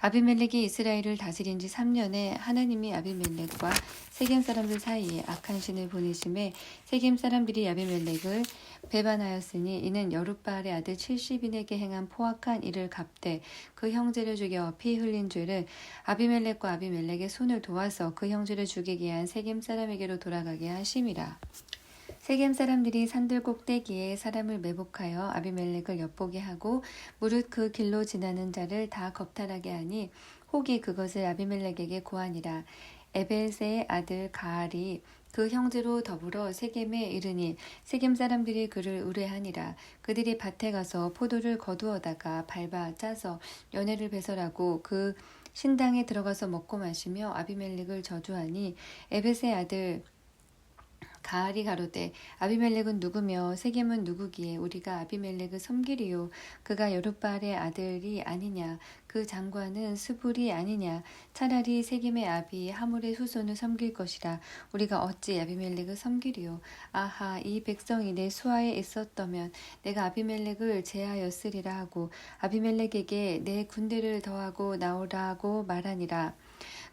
아비멜렉이 이스라엘을 다스린 지 3년에 하나님이 아비멜렉과 세겜 사람들 사이에 악한 신을 보내심에 세겜 사람들이 아비멜렉을 배반하였으니 이는 여룻바알의 아들 70인에게 행한 포악한 일을 갚되 그 형제를 죽여 피 흘린 죄를 아비멜렉과 아비멜렉의 손을 도와서 그 형제를 죽이게 한 세겜 사람에게로 돌아가게 하심이라. 세겜 사람들이 산들 꼭대기에 사람을 매복하여 아비멜렉을 엿보게 하고 무릇 그 길로 지나는 자를 다 겁탈하게 하니 혹이 그것을 아비멜렉에게 고하니라. 에벨세의 아들 가알이 그 형제로 더불어 세겜에 이르니 세겜 사람들이 그를 의뢰하니라. 그들이 밭에 가서 포도를 거두어다가 밟아 짜서 연회를 배설하고 그 신당에 들어가서 먹고 마시며 아비멜렉을 저주하니 에벳의 아들 가알이 가로되 아비멜렉은 누구며 세겜은 누구기에 우리가 아비멜렉을 섬기리요. 그가 여룻바알의 아들이 아니냐. 그 장관은 스불이 아니냐. 차라리 세겜의 아비 하물의 후손을 섬길 것이라. 우리가 어찌 아비멜렉을 섬기리요. 아하 이 백성이 내 수하에 있었다면 내가 아비멜렉을 제하였으리라 하고 아비멜렉에게 내 군대를 더하고 나오라고 말하니라.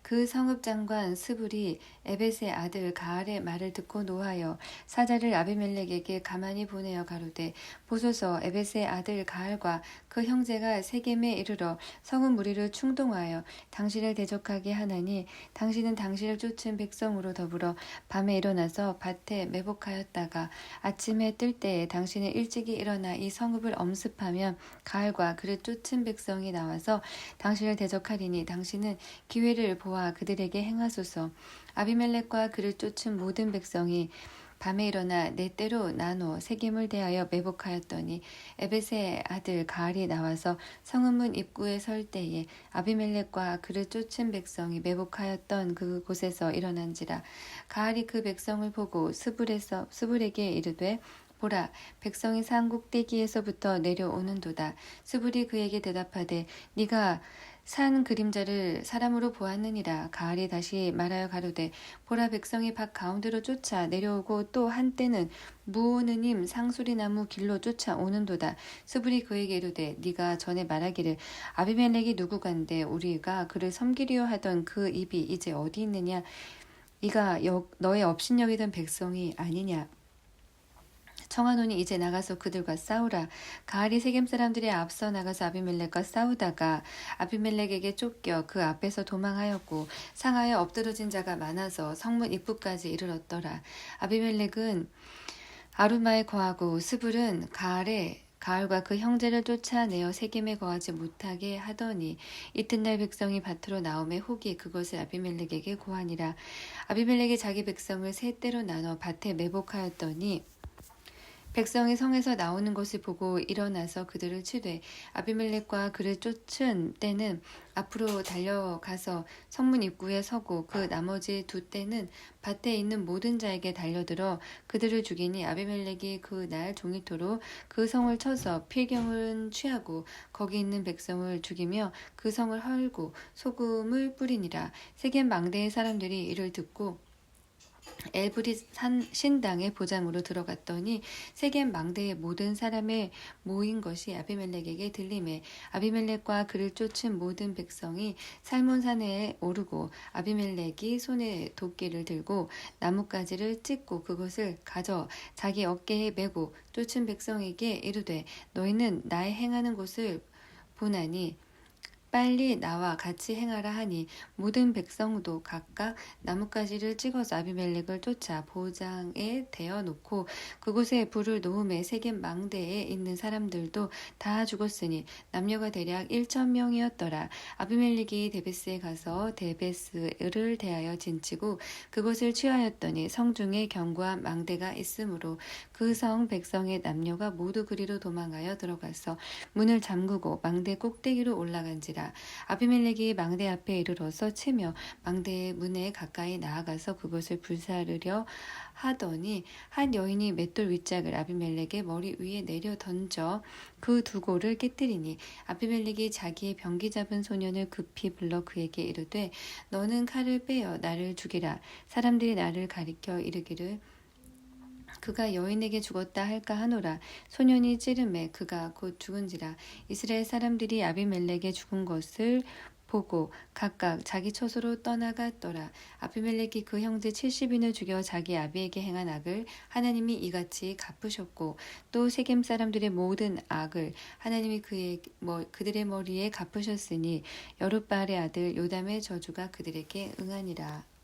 그 성읍장관 스불이 에벳의 아들 가알의 말을 듣고 노하여 사자를 아비멜렉에게 가만히 보내어 가로되 보소서 에벳의 아들 가알과 그 형제가 세겜에 이르러 성읍 무리를 충동하여 당신을 대적하게 하나니 당신은 당신을 쫓은 백성으로 더불어 밤에 일어나서 밭에 매복하였다가 아침에 뜰 때에 당신은 일찍이 일어나 이 성읍을 엄습하면 가알과 그를 쫓은 백성이 나와서 당신을 대적하리니 당신은 기회를 보아 그들에게 행하소서. 아비멜렉과 그를 쫓은 모든 백성이 밤에 일어나 네 때로 나눠 세겜을 대하여 매복하였더니 에벳의 아들 가알이 나와서 성읍문 입구에 설 때에 아비멜렉과 그를 쫓은 백성이 매복하였던 그곳에서 일어난지라. 가알이 그 백성을 보고 스불에게 이르되 보라, 백성이 산 꼭대기에서부터 내려오는도다. 스불이 그에게 대답하되 네가 산 그림자를 사람으로 보았느니라. 가알이 다시 말하여 가로되 보라, 백성이 밭 가운데로 쫓아 내려오고 또 한때는 무오느님 상수리나무 길로 쫓아오는도다. 스불이 그에게 이르되 네가 전에 말하기를 아비멜렉이 누구간데 우리가 그를 섬기려 하던 그 입이 이제 어디 있느냐? 이가 너의 업신여기던 백성이 아니냐? 청하노니 이제 나가서 그들과 싸우라. 가알이 세겜 사람들이 앞서 나가서 아비멜렉과 싸우다가 아비멜렉에게 쫓겨 그 앞에서 도망하였고 상하여 엎드러진 자가 많아서 성문 입구까지 이르렀더라. 아비멜렉은 아루마에 거하고 스불은 가알과 그 형제를 쫓아내어 세겜에 거하지 못하게 하더니 이튿날 백성이 밭으로 나오매 혹이 그것을 아비멜렉에게 고하니라. 아비멜렉이 자기 백성을 세 때로 나눠 밭에 매복하였더니 백성이 성에서 나오는 것을 보고 일어나서 그들을 치되 아비멜렉과 그를 쫓은 때는 앞으로 달려가서 성문 입구에 서고 그 나머지 두 때는 밭에 있는 모든 자에게 달려들어 그들을 죽이니 아비멜렉이 그 날 종일토록 그 성을 쳐서 필경을 취하고 거기 있는 백성을 죽이며 그 성을 헐고 소금을 뿌리니라. 세겜 망대의 사람들이 이를 듣고 엘브리 신당의 보장으로 들어갔더니 세겜 망대의 모든 사람의 모인 것이 아비멜렉에게 들리매 아비멜렉과 그를 쫓은 모든 백성이 살몬산에 오르고 아비멜렉이 손에 도끼를 들고 나뭇가지를 찢고 그것을 가져 자기 어깨에 메고 쫓은 백성에게 이르되 너희는 나의 행하는 것을 보나니 빨리 나와 같이 행하라 하니 모든 백성도 각각 나뭇가지를 찍어서 아비멜렉을 쫓아 보장에 대어 놓고 그곳에 불을 놓음에 세겜 망대에 있는 사람들도 다 죽었으니 남녀가 대략 1,000명이었더라. 아비멜렉이 데베스에 가서 데베스를 대하여 진치고 그것을 취하였더니 성중에 견고한 망대가 있으므로 그 성 백성의 남녀가 모두 그리로 도망하여 들어가서 문을 잠그고 망대 꼭대기로 올라간지라. 아비멜렉이 망대 앞에 이르러서 치며 망대의 문에 가까이 나아가서 그것을 불사르려 하더니 한 여인이 맷돌 윗짝을 아비멜렉의 머리 위에 내려 던져 그 두골을 깨뜨리니 아비멜렉이 자기의 병기 잡은 소년을 급히 불러 그에게 이르되 너는 칼을 빼어 나를 죽이라. 사람들이 나를 가리켜 이르기를 그가 여인에게 죽었다 할까 하노라. 소년이 찌름에 그가 곧 죽은지라. 이스라엘 사람들이 아비멜렉의 죽은 것을 보고 각각 자기 처소로 떠나갔더라. 아비멜렉이 그 형제 70인을 죽여 자기 아비에게 행한 악을 하나님이 이같이 갚으셨고 또 세겜 사람들의 모든 악을 하나님이 그들의 머리에 갚으셨으니 여룻바알의 아들 요담의 저주가 그들에게 응하니라.